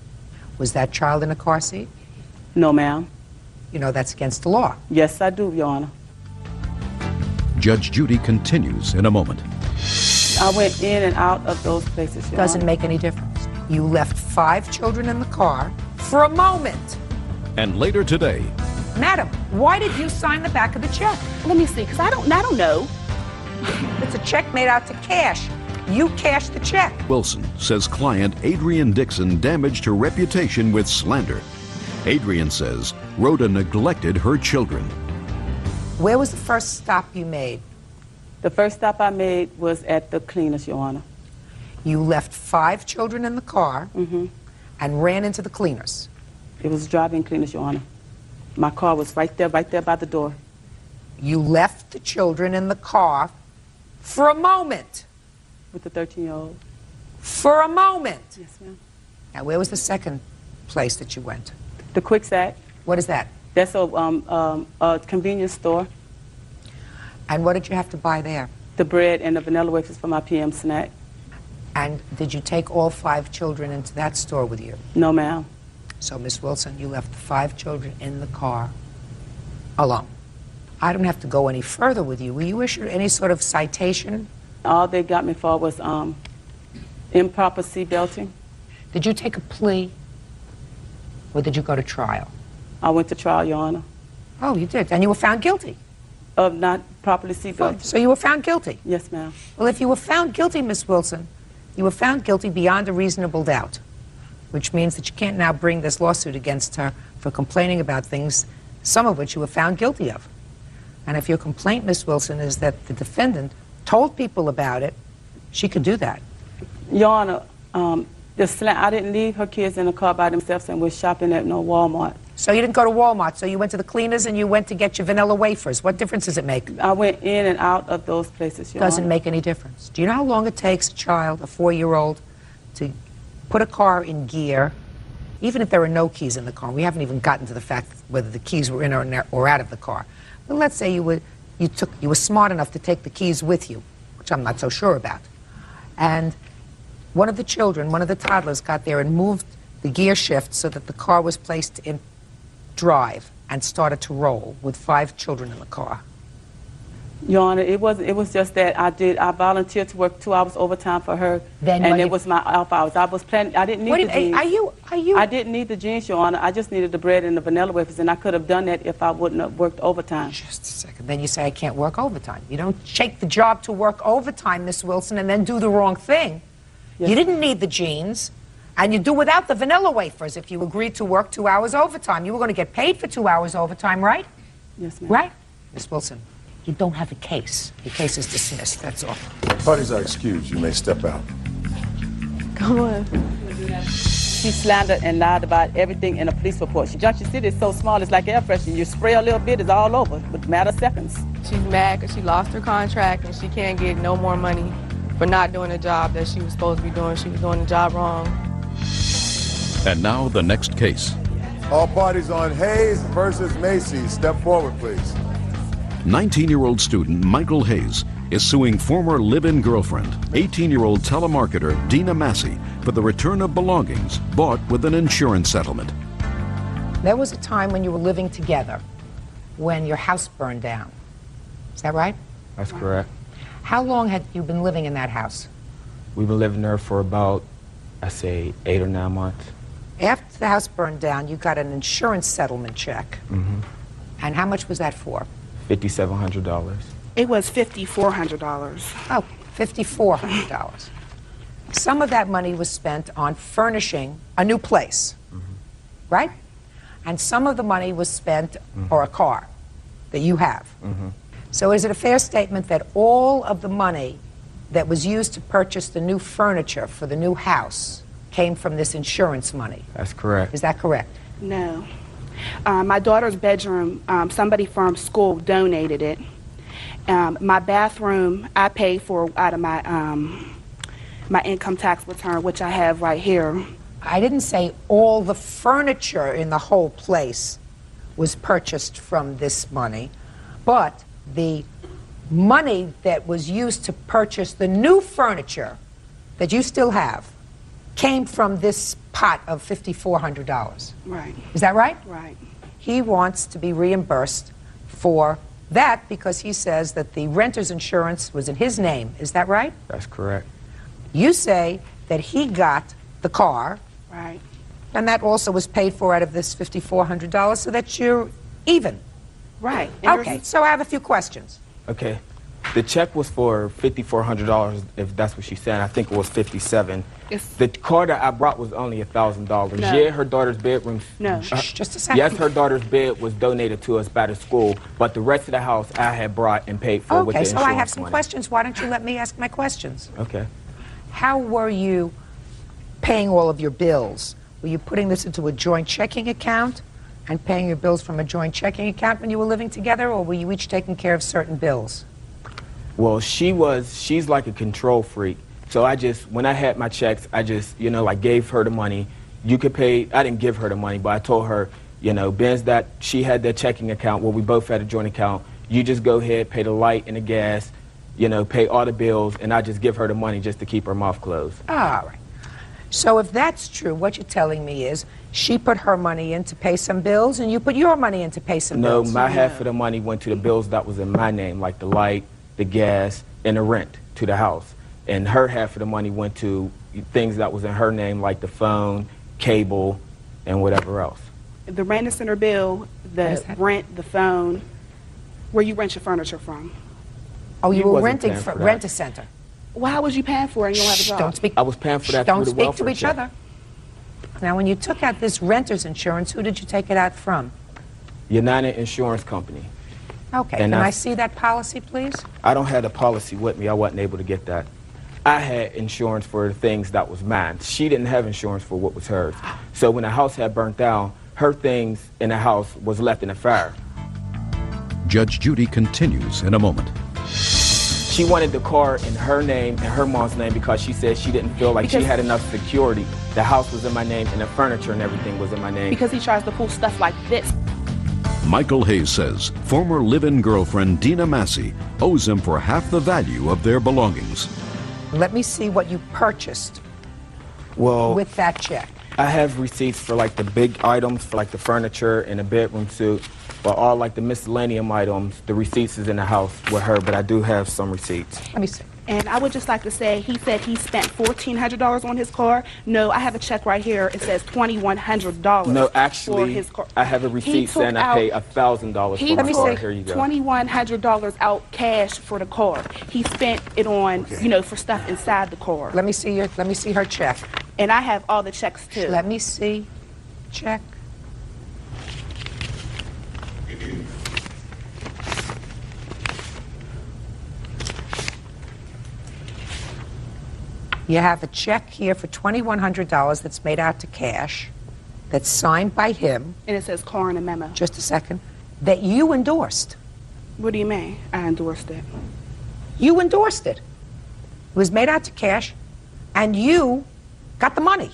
Was that child in a car seat? No, ma'am. You know that's against the law. Yes, I do, Your Honor. Judge Judy continues in a moment. I went in and out of those places, Your Doesn't Honor. make any difference. You left 5 children in the car for a moment. And later today, Madam, why did you sign the back of the check? Let me see, because I don't know. It's a check made out to cash. You cashed the check. Wilson says client Adrian Dixon damaged her reputation with slander. Adrian says Rhoda neglected her children. Where was the first stop you made? The first stop I made was at the cleaners, Your Honor. You left 5 children in the car and ran into the cleaners. It was driving cleaners, Your Honor. My car was right there by the door. You left the children in the car for a moment. With the 13-year-old. For a moment. Yes, ma'am. Now, where was the second place that you went? The Kwikset. What is that? That's a convenience store. And what did you have to buy there? The bread and the vanilla wafers for my PM snack. And did you take all 5 children into that store with you? No, ma'am. So, Miss Wilson, you left the 5 children in the car alone. I don't have to go any further with you. Were you issued any sort of citation? All they got me for was improper seat belting. Did you take a plea? Or did you go to trial? I went to trial, Your Honor. Oh, you did. And you were found guilty? Of not properly seat belting. So you were found guilty? Yes, ma'am. Well, if you were found guilty, Miss Wilson, you were found guilty beyond a reasonable doubt, which means that you can't now bring this lawsuit against her for complaining about things, some of which you were found guilty of. And if your complaint, Miss Wilson, is that the defendant told people about it, she could do that. Your Honor, I didn't leave her kids in the car by themselves and was shopping at no Walmart. So you didn't go to Walmart, so you went to the cleaners and you went to get your vanilla wafers. What difference does it make? I went in and out of those places, Your Doesn't Honor. make any difference. Do you know how long it takes a child, a 4-year-old, to put a car in gear, even if there are no keys in the car? We haven't even gotten to the fact whether the keys were in or out of the car. But let's say you were smart enough to take the keys with you, which I'm not so sure about. And one of the children, one of the toddlers, got there and moved the gear shift so that the car was placed in drive and started to roll with 5 children in the car. Your Honor, it was just that I volunteered to work 2 hours overtime for her, and it was my off hours. I was planning. I didn't need the jeans. Are you? I didn't need the jeans, Your Honor. I just needed the bread and the vanilla wafers, and I could have done that if I wouldn't have worked overtime. Just a second. Then you say I can't work overtime. You don't take the job to work overtime, Miss Wilson, and then do the wrong thing. Yes. You didn't need the jeans, and you do without the vanilla wafers if you agreed to work 2 hours overtime. You were going to get paid for 2 hours overtime, right? Yes, ma'am. Right? Miss Wilson, you don't have a case. Your case is dismissed, that's all. Parties are excused. You may step out. Come on. She slandered and lied about everything in a police report. Junction City is so small, it's like air freshener. You spray a little bit, it's all over, with a matter of seconds. She's mad because she lost her contract and she can't get no more money for not doing the job that she was supposed to be doing. She was doing the job wrong. And now the next case. All parties on Hayes versus Macy. Step forward, please. 19-year-old student Michael Hayes is suing former live-in girlfriend, 18-year-old telemarketer Dina Massey, for the return of belongings bought with an insurance settlement. There was a time when you were living together when your house burned down. Is that right? That's correct. How long had you been living in that house? We've been living there for about, I say, 8 or 9 months. After the house burned down, you got an insurance settlement check. Mm-hmm. And how much was that for? $5,700. It was $5,400. Oh, $5,400. Some of that money was spent on furnishing a new place, right? And some of the money was spent for a car that you have. So is it a fair statement that all of the money that was used to purchase the new furniture for the new house came from this insurance money? That's correct. Is that correct? No. My daughter's bedroom, somebody from school donated it. My bathroom, I paid for out of my my income tax return, which I have right here. I didn't say all the furniture in the whole place was purchased from this money, but the money that was used to purchase the new furniture that you still have came from this pot of $5,400. Right. Is that right? Right. He wants to be reimbursed for that because he says that the renter's insurance was in his name. Is that right? That's correct. You say that he got the car. Right. And that also was paid for out of this $5,400, so that you're even. Right. Okay, so I have a few questions. Okay. The check was for $5,400, if that's what she said. I think it was $57. The car that I brought was only $1,000. No. Yeah, her daughter's bedroom. No. Just a second. Yes, her daughter's bed was donated to us by the school, but the rest of the house I had brought and paid for with the Okay, so insurance I have some money. questions. Why don't you let me ask my questions? Okay. How were you paying all of your bills? Were you putting this into a joint checking account and paying your bills from a joint checking account when you were living together, or were you each taking care of certain bills? Well, she's like a control freak. So when I had my checks, I just, like gave her the money. You could pay, I didn't give her the money, but I told her, being that she had that checking account, well, we both had a joint account, you just go ahead, pay the light and the gas, pay all the bills, and I just give her the money just to keep her mouth closed. All right. So if that's true, what you're telling me is she put her money in to pay some bills and you put your money in to pay some No, bills. my half of the money went to the bills that was in my name, like the light, the gas, and the rent to the house. And her half of the money went to things that was in her name, like the phone, cable, and whatever else. The rent is in her bill, the rent, the phone, where you rent your furniture from. Oh, you You were wasn't renting paying for for that. Rent-a-Center. Well, how was you paying for it and you don't have a job? Don't speak. I was paying for that Don't through the speak welfare to each check. other. Now, when you took out this renter's insurance, who did you take it out from? United Insurance Company. Okay, And can I- I see that policy, please? I don't have the policy with me. I wasn't able to get that. I had insurance for the things that was mine. She didn't have insurance for what was hers. So when the house had burnt down, her things in the house was left in the fire. Judge Judy continues in a moment. She wanted the car in her name and her mom's name because she said she didn't feel like she had enough security. The house was in my name and the furniture and everything was in my name. Because he tries to pull stuff like this. Michael Hayes says former live-in girlfriend Dina Massey owes him for half the value of their belongings. Let me see what you purchased with that check. I have receipts for like the big items, for like the furniture and the bedroom suit, but all like the miscellaneous items, the receipts is in the house with her, but I do have some receipts. Let me see. And I would just like to say, he said he spent $1,400 on his car. No, I have a check right here. It says $2,100 No, for actually, his car. I have a receipt saying I paid $1,000 He for my took car. Here you go. $2,100 out cash for the car. He spent it on, you know, for stuff inside the car. Let me see her check. And I have all the checks too. Let me see. Check. You have a check here for $2,100 that's made out to cash, that's signed by him. And it says car in a memo. Just a second. That you endorsed. What do you mean? I endorsed it. You endorsed it. It was made out to cash, and you got the money.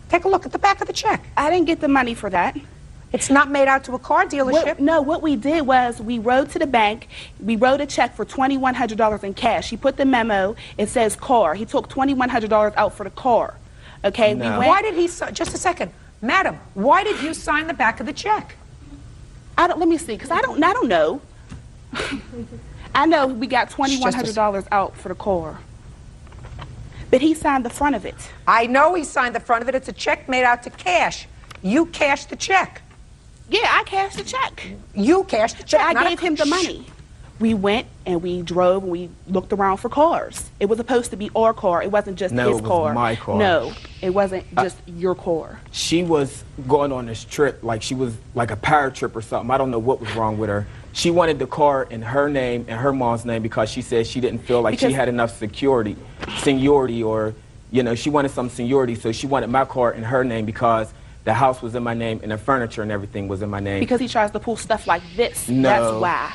Take a look at the back of the check. I didn't get the money for that. It's not made out to a car dealership. What we did was we wrote to the bank. We wrote a check for $2,100 in cash. He put the memo. It says car. He took $2,100 out for the car. Okay. No. Why did he? Just a second, madam. Why did you sign the back of the check? Let me see, because I don't know. I know we got $2,100 out for the car. But he signed the front of it. I know he signed the front of it. It's a check made out to cash. You cashed the check. Yeah, I cashed the check. You cashed the check. But I gave him the money. We went and we drove and we looked around for cars. It was supposed to be our car. It wasn't just his car. No, it was my car. No, it wasn't just your car. She was going on this trip like she was like a power trip or something. I don't know what was wrong with her. She wanted the car in her name and her mom's name because she said she didn't feel like she had enough seniority, or, you know, she wanted some seniority, so she wanted my car in her name because the house was in my name and the furniture and everything was in my name. Because he tries to pull stuff like this. No. That's why.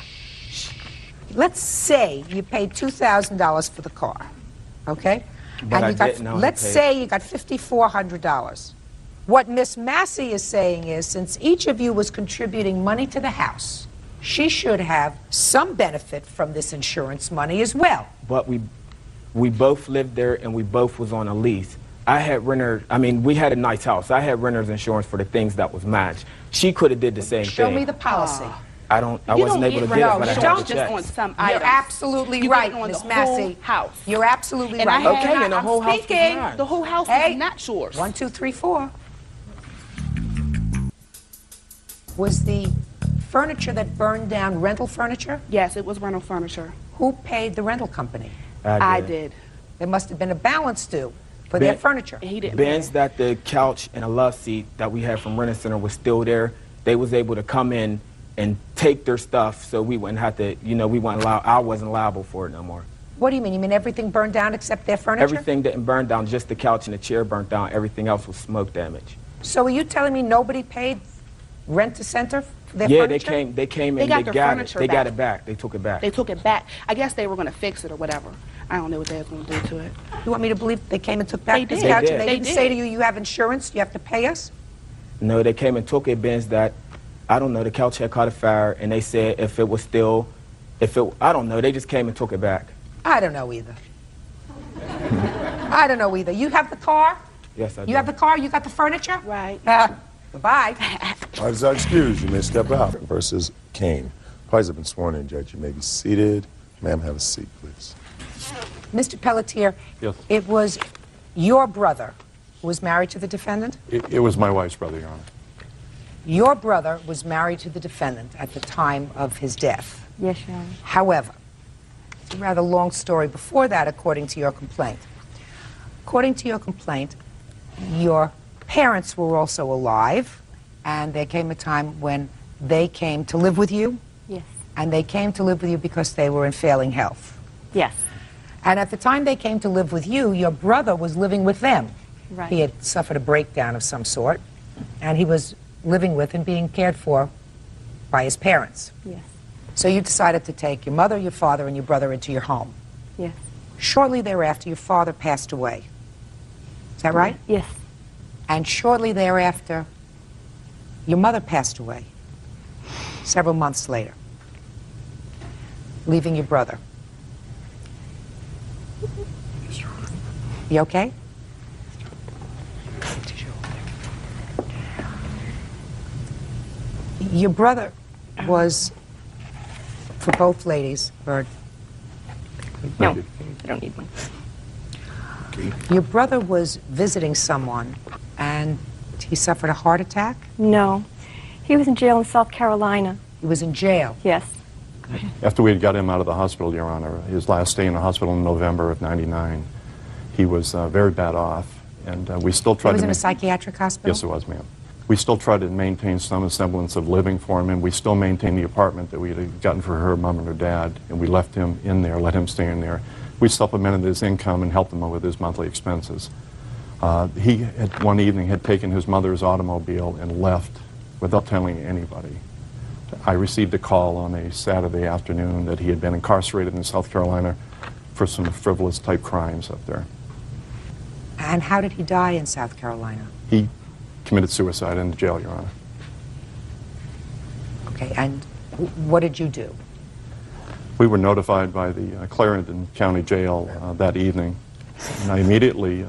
Let's say you paid $2,000 for the car, okay? But and I you got, didn't. let's say you got $5,400. What Miss Massey is saying is, since each of you was contributing money to the house, she should have some benefit from this insurance money as well. But we both lived there and we both was on a lease. I had renter, I mean, we had a nice house. I had renter's insurance for the things that was matched. She could have did the same thing. Show me the policy. I wasn't able to get it, but I had the check. On some You're items. absolutely You right, get it on Miss the Massey. whole house. You're absolutely And right. Okay, and the whole house was mine. The whole house Hey. is not yours. 1, 2, 3, 4. Was the furniture that burned down rental furniture? Yes, it was rental furniture. Who paid the rental company? I did. There must have been a balance due for their furniture. He didn't. Ben's that the couch and a love seat that we had from Rent Center was still there. They was able to come in and take their stuff, so we wouldn't have to, you know, I wasn't liable for it no more. What do you mean? You mean everything burned down except their furniture? Everything didn't burn down, just the couch and the chair burnt down. Everything else was smoke damage. So are you telling me nobody paid Rent a Center for their Yeah, furniture? they came They and got they their got it. furniture They got back. it back. They took it back. They took it back. I guess they were going to fix it or whatever. I don't know what they was going to do to it. You want me to believe they came and took back They this did. couch They and they did. didn't They say did. to you, you have insurance, you have to pay us? No, they came and took it. Ben's that, I don't know, the couch had caught a fire, and they said if it was still, I don't know, they just came and took it back. I don't know either. I don't know either. You have the car? Yes, I do. You have the car? You got the furniture? Right. Goodbye. All right, is excused. You may step out. Versus Kane. Parties have been sworn in, Judge. You may be seated. Ma'am, have a seat, please. Mr. Pelletier, Yes. it was your brother who was married to the defendant? It was my wife's brother, Your Honor. Your brother was married to the defendant at the time of his death. Yes, Your Honor. However, it's a rather long story before that, according to your complaint. According to your complaint, your parents were also alive, and there came a time when they came to live with you, Yes. and they came to live with you because they were in failing health. Yes. And at the time they came to live with you, your brother was living with them. Right. He had suffered a breakdown of some sort. and he was living with and being cared for by his parents. Yes. So you decided to take your mother, your father, and your brother into your home. Yes. Shortly thereafter, your father passed away. Is that right? Yes. And shortly thereafter, your mother passed away, several months later, leaving your brother. You okay? Your brother was, for both ladies, or No, I don't need one. your brother was visiting someone, and he suffered a heart attack? No. He was in jail in South Carolina. He was in jail? Yes. After we had got him out of the hospital, Your Honor, his last stay in the hospital in November of '99, he was very bad off, and we still tried He was to... in a psychiatric hospital? Yes, it was, ma'am. We still tried to maintain some semblance of living for him, and we still maintained the apartment that we had gotten for her mom and her dad, and we left him in there, let him stay in there. We supplemented his income and helped him with his monthly expenses. He had, one evening, had taken his mother's automobile and left without telling anybody. I received a call on a Saturday afternoon that he had been incarcerated in South Carolina for some frivolous type crimes up there. And how did he die in South Carolina? He committed suicide in the jail, Your Honor. Okay, and what did you do? We were notified by the Clarendon County Jail that evening, and I immediately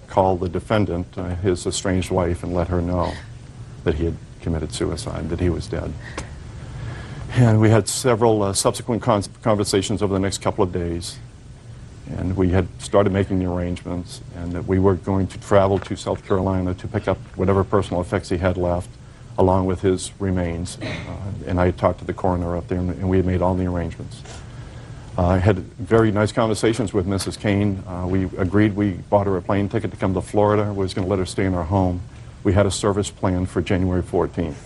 called the defendant, his estranged wife, and let her know that he had committed suicide, that he was dead. And we had several subsequent conversations over the next couple of days, and we had started making the arrangements, and that we were going to travel to South Carolina to pick up whatever personal effects he had left, along with his remains. And I had talked to the coroner up there, and we had made all the arrangements. I had very nice conversations with Mrs. Kane. We agreed, we bought her a plane ticket to come to Florida. We was going to let her stay in our home. We had a service planned for January 14th.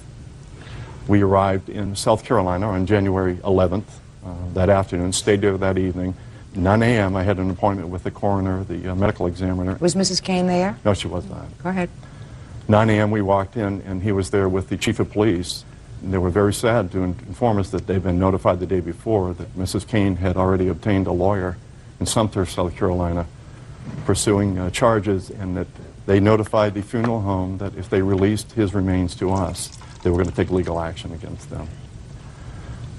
We arrived in South Carolina on January 11th that afternoon, stayed there that evening. 9 a.m. I had an appointment with the coroner, the medical examiner. Was Mrs. Kane there? No, she was not. Go ahead. 9 a.m. we walked in, and he was there with the chief of police. And they were very sad to inform us that they'd been notified the day before that Mrs. Kane had already obtained a lawyer in Sumter, South Carolina, pursuing charges, and that they notified the funeral home that if they released his remains to us, they were going to take legal action against them.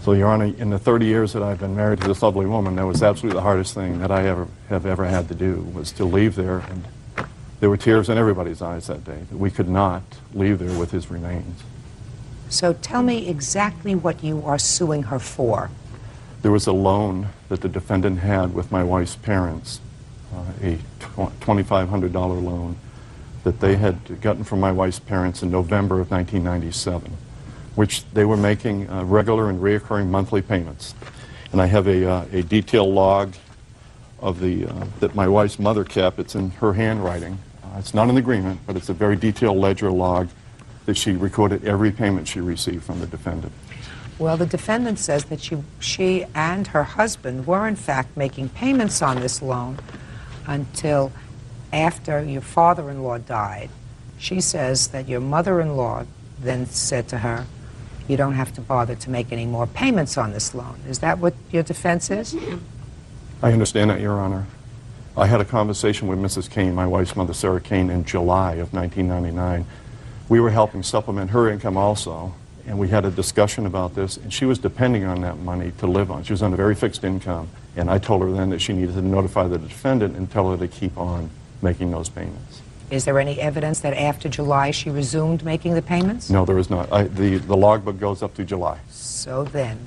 So, Your Honor, in the 30 years that I've been married to this lovely woman, that was absolutely the hardest thing that I have ever had to do, was to leave there. And there were tears in everybody's eyes that day, that we could not leave there with his remains. So tell me exactly what you are suing her for. There was a loan that the defendant had with my wife's parents, a $2,500 loan that they had gotten from my wife's parents in November of 1997, which they were making regular and reoccurring monthly payments. And I have a detailed log of that my wife's mother kept. It's in her handwriting. It's not an agreement, but it's a very detailed ledger log that she recorded every payment she received from the defendant. Well, the defendant says that she and her husband were in fact making payments on this loan until after your father-in-law died. She says that your mother-in-law then said to her, you don't have to bother to make any more payments on this loan. Is that what your defense is? I understand that, Your Honor. I had a conversation with Mrs. Kane, my wife's mother, Sarah Kane, in July of 1999. We were helping supplement her income also, and we had a discussion about this, and she was depending on that money to live on. She was on a very fixed income, and I told her then that she needed to notify the defendant and tell her to keep on making those payments. Is there any evidence that after July she resumed making the payments? No, there is not. The logbook goes up to July. So then,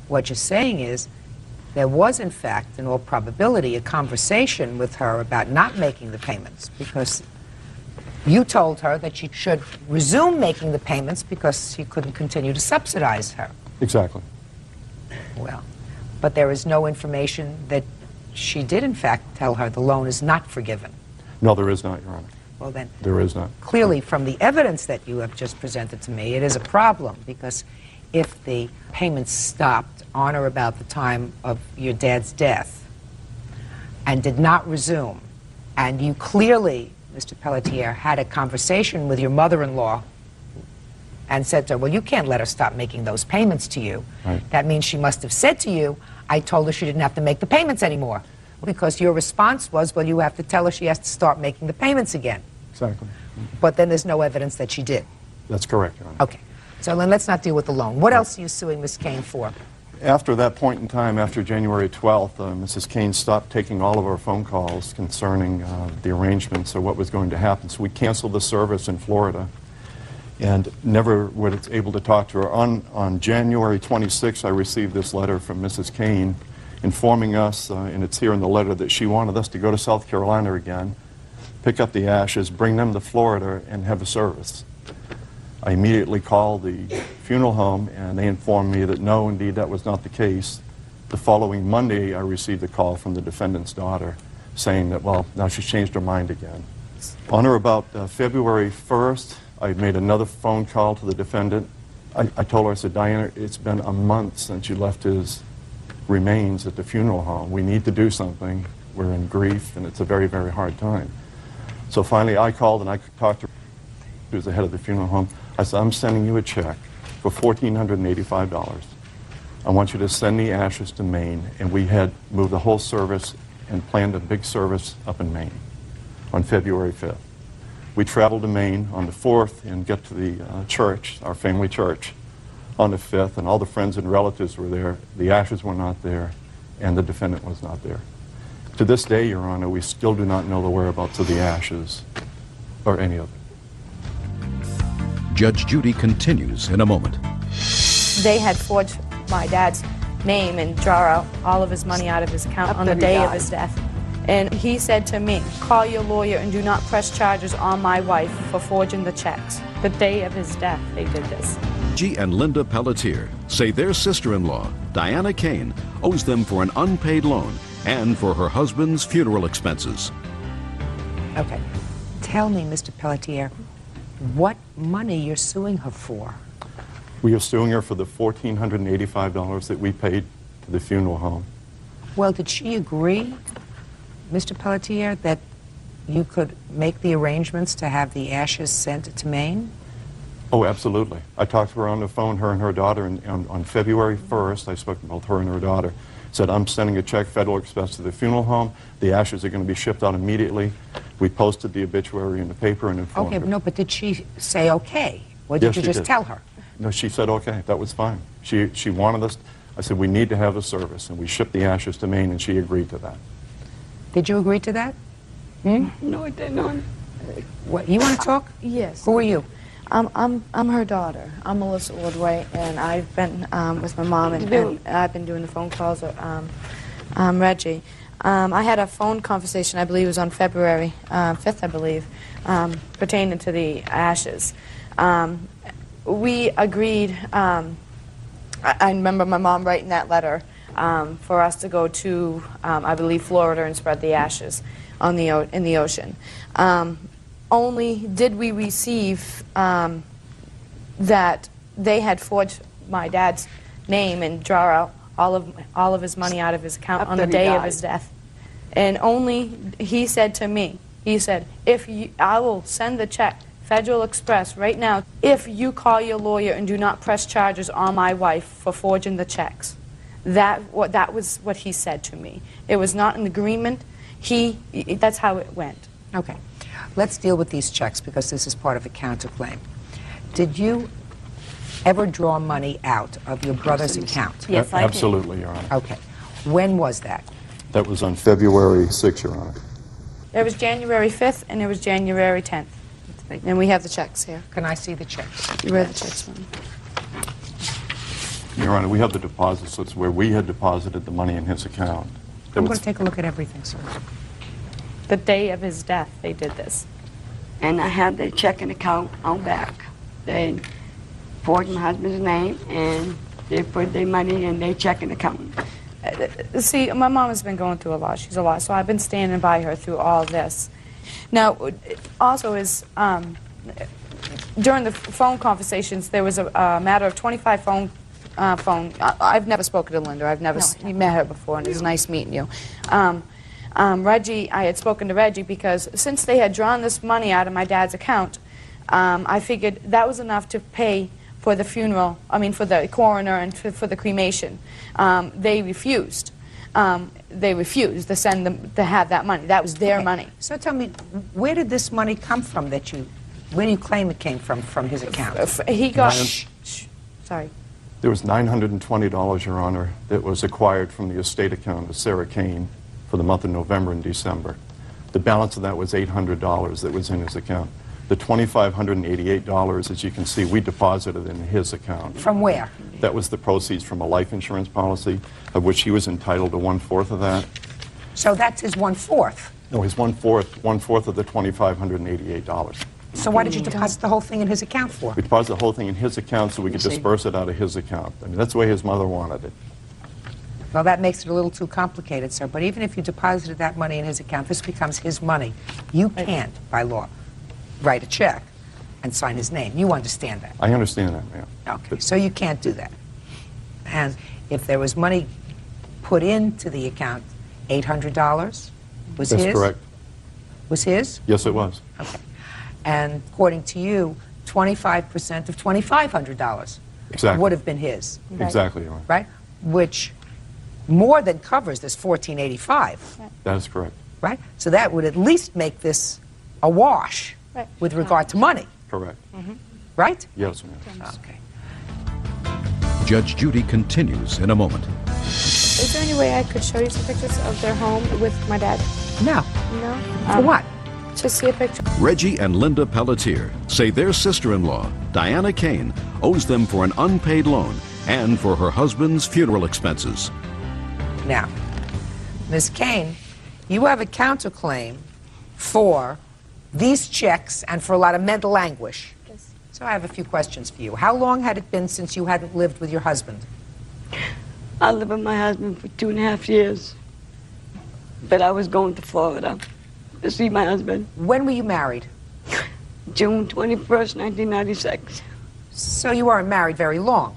what you're saying is there was, in fact, in all probability, a conversation with her about not making the payments because you told her that she should resume making the payments because she couldn't continue to subsidize her. Exactly. Well, but there is no information that she did, in fact, tell her the loan is not forgiven. No, there is not, Your Honor. Well, then, there is not. Clearly, from the evidence that you have just presented to me, it is a problem because if the payments stopped on or about the time of your dad's death and did not resume, and you clearly, Mr. Pelletier, had a conversation with your mother-in-law and said to her, well, you can't let her stop making those payments to you. Right. That means she must have said to you, I told her she didn't have to make the payments anymore. Because your response was, well, you have to tell her she has to start making the payments again. Exactly. But then there's no evidence that she did. That's correct, Your Honor. Okay. So then let's not deal with the loan. What else are you suing Ms. Kane for? After that point in time, after January 12th, Mrs. Kane stopped taking all of our phone calls concerning the arrangements or what was going to happen. So we canceled the service in Florida and never was able to talk to her. On January 26th, I received this letter from Mrs. Kane informing us, and it's here in the letter, that she wanted us to go to South Carolina again, pick up the ashes, bring them to Florida, and have a service. I immediately called the funeral home, and they informed me that no, indeed, that was not the case. The following Monday, I received a call from the defendant's daughter saying that, well, now she's changed her mind again. On or about February 1st, I made another phone call to the defendant. I told her, I said, Diana, it's been a month since you left his remains at the funeral home. We need to do something. We're in grief, and it's a very, very hard time. So finally, I called, and I talked to her, who was the head of the funeral home. I said, I'm sending you a check for $1,485. I want you to send the ashes to Maine. And we had moved the whole service and planned a big service up in Maine on February 5th. We traveled to Maine on the 4th and get to the church, our family church, on the 5th, and all the friends and relatives were there. The ashes were not there, and the defendant was not there. To this day, Your Honor, we still do not know the whereabouts of the ashes or any of it. Judge Judy continues in a moment. They had forged my dad's name and draw out all of his money out of his account on the day of his death. And he said to me, call your lawyer and do not press charges on my wife for forging the checks. The day of his death, they did this. Reggie and Linda Pelletier say their sister-in-law, Diana Kane, owes them for an unpaid loan and for her husband's funeral expenses. Okay. Tell me, Mr. Pelletier, what money you're suing her for? We are suing her for the $1,485 that we paid to the funeral home. Well, did she agree, Mr. Pelletier, that you could make the arrangements to have the ashes sent to Maine? Oh, absolutely. I talked to her on the phone, her and her daughter, and on February 1st, I spoke to both her and her daughter. Said, I'm sending a check, Federal Express, to the funeral home. The ashes are going to be shipped out immediately. We posted the obituary in the paper and informed her. Okay, no, but did she say okay? Or did Yes, you she just did. tell her? No, she said okay. That was fine. She wanted us. I said, we need to have a service, and we shipped the ashes to Maine, and she agreed to that. Did you agree to that? Hmm? No, I didn't. What, you want to talk? Yes. Who are you? I'm her daughter. I'm Melissa Ordway, and I've been with my mom, and I've been doing the phone calls. Reggie. I had a phone conversation, I believe it was on February 5th, I believe, pertaining to the ashes. We agreed, I remember my mom writing that letter for us to go to, I believe, Florida and spread the ashes on in the ocean. Only did we receive that they had forged my dad's name and draw out all of his money out of his account on the day of his death. And only he said to me, he said, I will send the check, Federal Express, right now, if you call your lawyer and do not press charges on my wife for forging the checks. That was what he said to me. It was not an agreement. That's how it went. Okay. Let's deal with these checks because this is part of a counterclaim. Did you ever draw money out of your brother's account? Yes, I did. Absolutely, Your Honor. Okay. When was that? That was on February 6th, Your Honor. There was January 5th and there was January 10th. And we have the checks here. Can I see the checks? You read the checks, Mom. Your Honor, we have the deposit slips where we had deposited the money in his account. I'm going to take a look at everything, sir. The day of his death, they did this. And I have the checking account on back. They forged my husband's name, and they put their money in their checking account. See, my mom has been going through a lot. She's a lot, so I've been standing by her through all this. Now, also is, during the phone conversations, there was a matter of 25 phone. I've never spoken to Linda. I've never met her before, and it was nice meeting you. Reggie, I had spoken to Reggie because since they had drawn this money out of my dad's account, I figured that was enough to pay for the funeral, I mean for the coroner and for the cremation. They refused. They refused to send them to have that money. That was their money. So tell me, where did this money come from that you, where do you claim it came from his account? He got, Sorry. There was $920, Your Honor, that was acquired from the estate account of Sarah Kane for the month of November and December. The balance of that was $800 that was in his account. The $2,588, as you can see, we deposited in his account. From where? That was the proceeds from a life insurance policy, of which he was entitled to 1/4 of that. So that's his 1/4. No, his 1/4 of the $2,588. So why did you deposit the whole thing in his account for? We deposited the whole thing in his account so we could disperse it out of his account. I mean, that's the way his mother wanted it. Well, that makes it a little too complicated, sir. But even if you deposited that money in his account, this becomes his money. You can't, by law, write a check and sign his name. You understand that? I understand that, ma'am. Okay, so you can't do that. And if there was money put into the account, $800 was his? That's correct. Was his? Yes, it was. Okay. And according to you, 25% of $2,500 Exactly. would have been his. Exactly, Your Honor. Right? Which more than covers this $1,485. That is correct. Right? So that would at least make this a wash with regard to money. Correct. Right? Yes, ma'am. Okay. Judge Judy continues in a moment. Is there any way I could show you some pictures of their home with my dad? No. No? For what? To see a picture. Reggie and Linda Pelletier say their sister-in-law, Diana Kane, owes them for an unpaid loan and for her husband's funeral expenses. Now, Ms. Kane, you have a counterclaim for these checks and for a lot of mental anguish. Yes. So I have a few questions for you. How long had it been since you hadn't lived with your husband? I lived with my husband for 2.5 years, but I was going to Florida to see my husband. When were you married? June 21st, 1996. So you weren't married very long.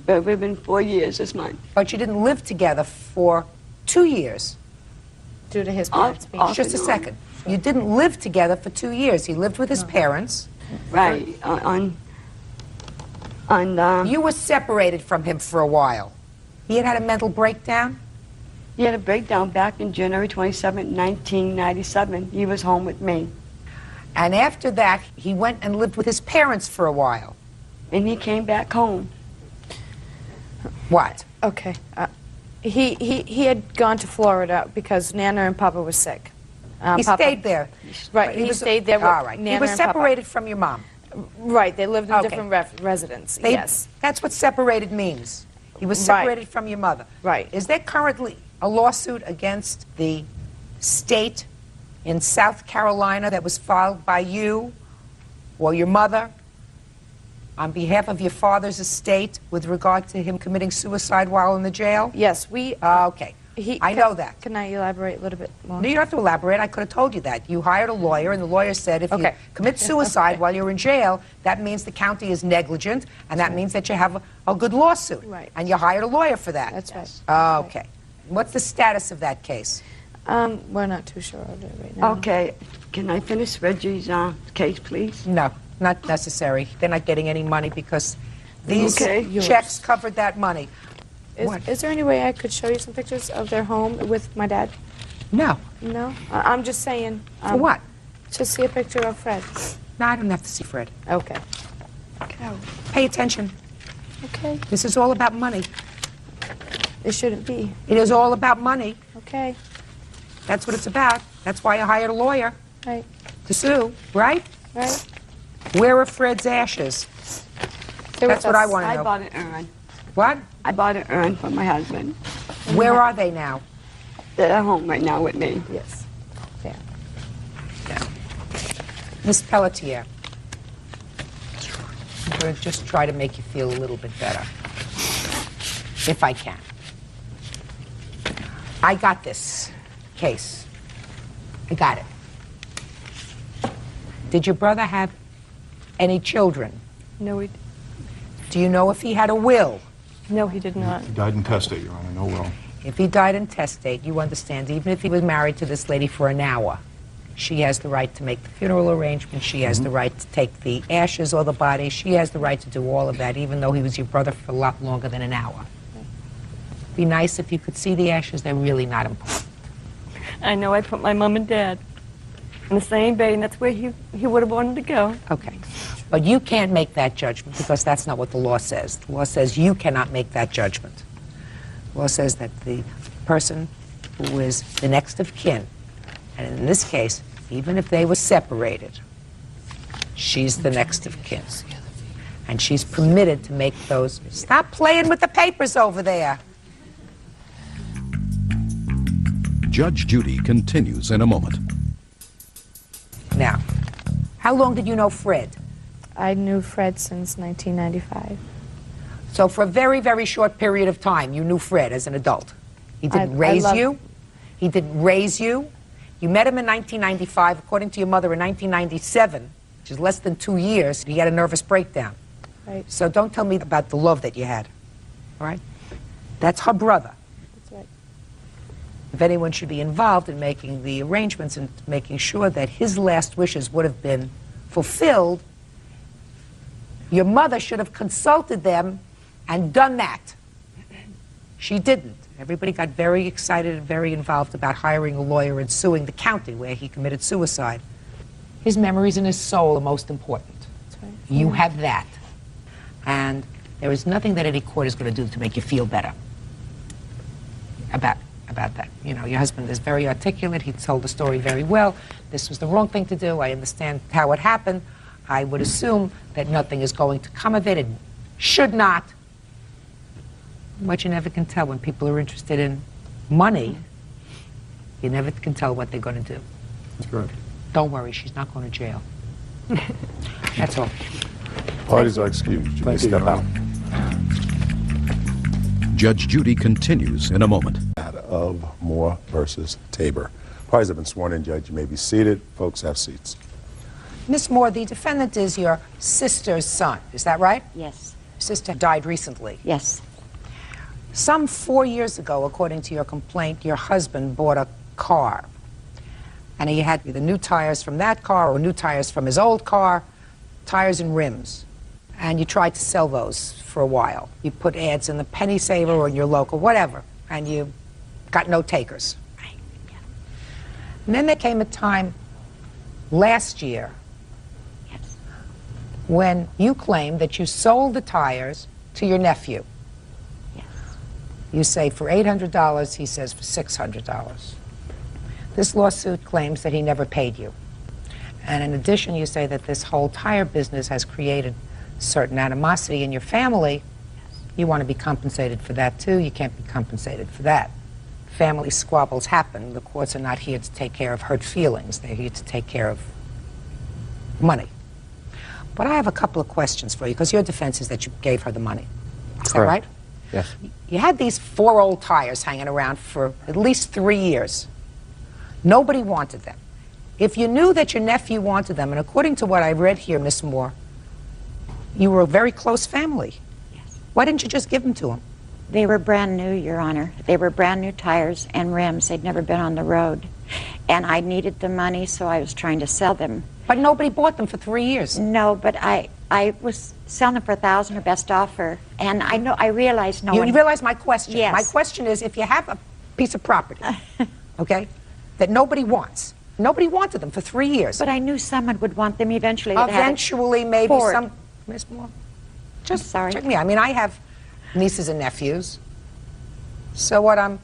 But we've been 4 years this month. But you didn't live together for 2 years. Due to his parents being... Just a second. You didn't live together for 2 years. He lived with his parents. Right. You were separated from him for a while. He had a mental breakdown? He had a breakdown back in January 27, 1997. He was home with me. And after that, he went and lived with his parents for a while. And he came back home. What? Okay. He had gone to Florida because Nana and Papa were sick. He stayed there. Right, he stayed there with all right. Nana He was and Papa. separated from your mom. Right, they lived in Okay. different residents, They- yes. That's what separated means. He was Right. separated from your mother. Right. Is there currently a lawsuit against the state in South Carolina that was filed by you or your mother on behalf of your father's estate with regard to him committing suicide while in the jail? Yes, we... Okay. I know that. Can I elaborate a little bit more? No, you don't have to elaborate. I could have told you that. You hired a lawyer, and the lawyer said if you Okay. commit suicide while you're in jail, that means the county is negligent, and that means that you have a good lawsuit. Right. And you hired a lawyer for that. That's right. Okay. What's the status of that case? We're not too sure of it right now. Okay. Can I finish Reggie's case, please? No, not necessary. They're not getting any money because these Okay. checks covered that money. Is there any way I could show you some pictures of their home with my dad? No. No? I'm just saying... For what? To see a picture of Fred. No, I don't have to see Fred. Okay. Pay attention. Okay. This is all about money. It shouldn't be. It is all about money. Okay. That's what it's about. That's why I hired a lawyer. Right. To sue, right? Right. Where are Fred's ashes? That's what I want to know. I bought an urn. What? I bought an urn for my husband. Where are they now? They're at home right now with me. Yes. There. Miss Pelletier, I'm going to just try to make you feel a little bit better, if I can. I got this case. I got it. Did your brother have any children? No, Do you know if he had a will? No, he did not. He died intestate, Your Honor, no will. If he died intestate, you understand, even if he was married to this lady for an hour, She has the right to make the funeral arrangements. She has the right to take the ashes or the body. She has the right to do all of that, even though he was your brother for a lot longer than an hour. Be nice if you could see the ashes. They're really not important. I know I put my mom and dad in the same bed, and that's where he would have wanted to go. Okay. But you can't make that judgment because that's not what the law says. The law says you cannot make that judgment. The law says that the person who is the next of kin, and in this case, even if they were separated, she's the next of kin. And she's permitted to make those. Stop playing with the papers over there. Judge Judy continues in a moment. Now, how long did you know Fred? I knew Fred since 1995. So for a very, very short period of time, you knew Fred as an adult. He didn't raise you. He didn't raise you. You met him in 1995. According to your mother, in 1997, which is less than 2 years, he had a nervous breakdown. Right. So don't tell me about the love that you had. All right? That's her brother. That's right. If anyone should be involved in making the arrangements and making sure that his last wishes would have been fulfilled, your mother should have consulted them and done that. She didn't. Everybody got very excited and very involved about hiring a lawyer and suing the county where he committed suicide. His memories and his soul are most important. That's right. You have that. And there is nothing that any court is going to do to make you feel better about that. You know, your husband is very articulate. He told the story very well. This was the wrong thing to do. I understand how it happened. I would assume that nothing is going to come of it. It should not. But you never can tell when people are interested in money. You never can tell what they're going to do. That's correct. Don't worry, she's not going to jail. That's all. Parties are excused. You may step out. Judge Judy continues in a moment. Of Moore versus Tabor. Parties have been sworn in, Judge. You may be seated. Folks, have seats. Miss Moore, the defendant is your sister's son. Is that right? Yes. Sister died recently. Yes. Some 4 years ago, according to your complaint, your husband bought a car. And he had either new tires from that car or new tires from his old car, tires and rims. And you tried to sell those for a while. You put ads in the Penny Saver or in your local, whatever, and you got no takers. Right. Yeah. And then there came a time last year when you claimed that you sold the tires to your nephew. Yes. You say for $800, he says for $600. This lawsuit claims that he never paid you. And in addition, you say that this whole tire business has created certain animosity in your family. You want to be compensated for that too. You can't be compensated for that. Family squabbles happen. The courts are not here to take care of hurt feelings. They're here to take care of money. But I have a couple of questions for you, because your defense is that you gave her the money. Is that right? Yes. You had these 4 old tires hanging around for at least 3 years. Nobody wanted them. If you knew that your nephew wanted them, and according to what I read here, Miss Moore, you were a very close family. Yes. Why didn't you just give them to him? They were brand new, Your Honor. They were brand new tires and rims. They'd never been on the road. And I needed the money, so I was trying to sell them. But nobody bought them for 3 years. No, but I was selling them for $1,000 or best offer. And I realized no one... You realize my question? Yes. My question is, if you have a piece of property, okay, that nobody wants, nobody wanted them for 3 years. But I knew someone would want them eventually. Eventually, maybe Ford. some... Miss Moore, just sorry. check me out. I mean, I have nieces and nephews. So what I'm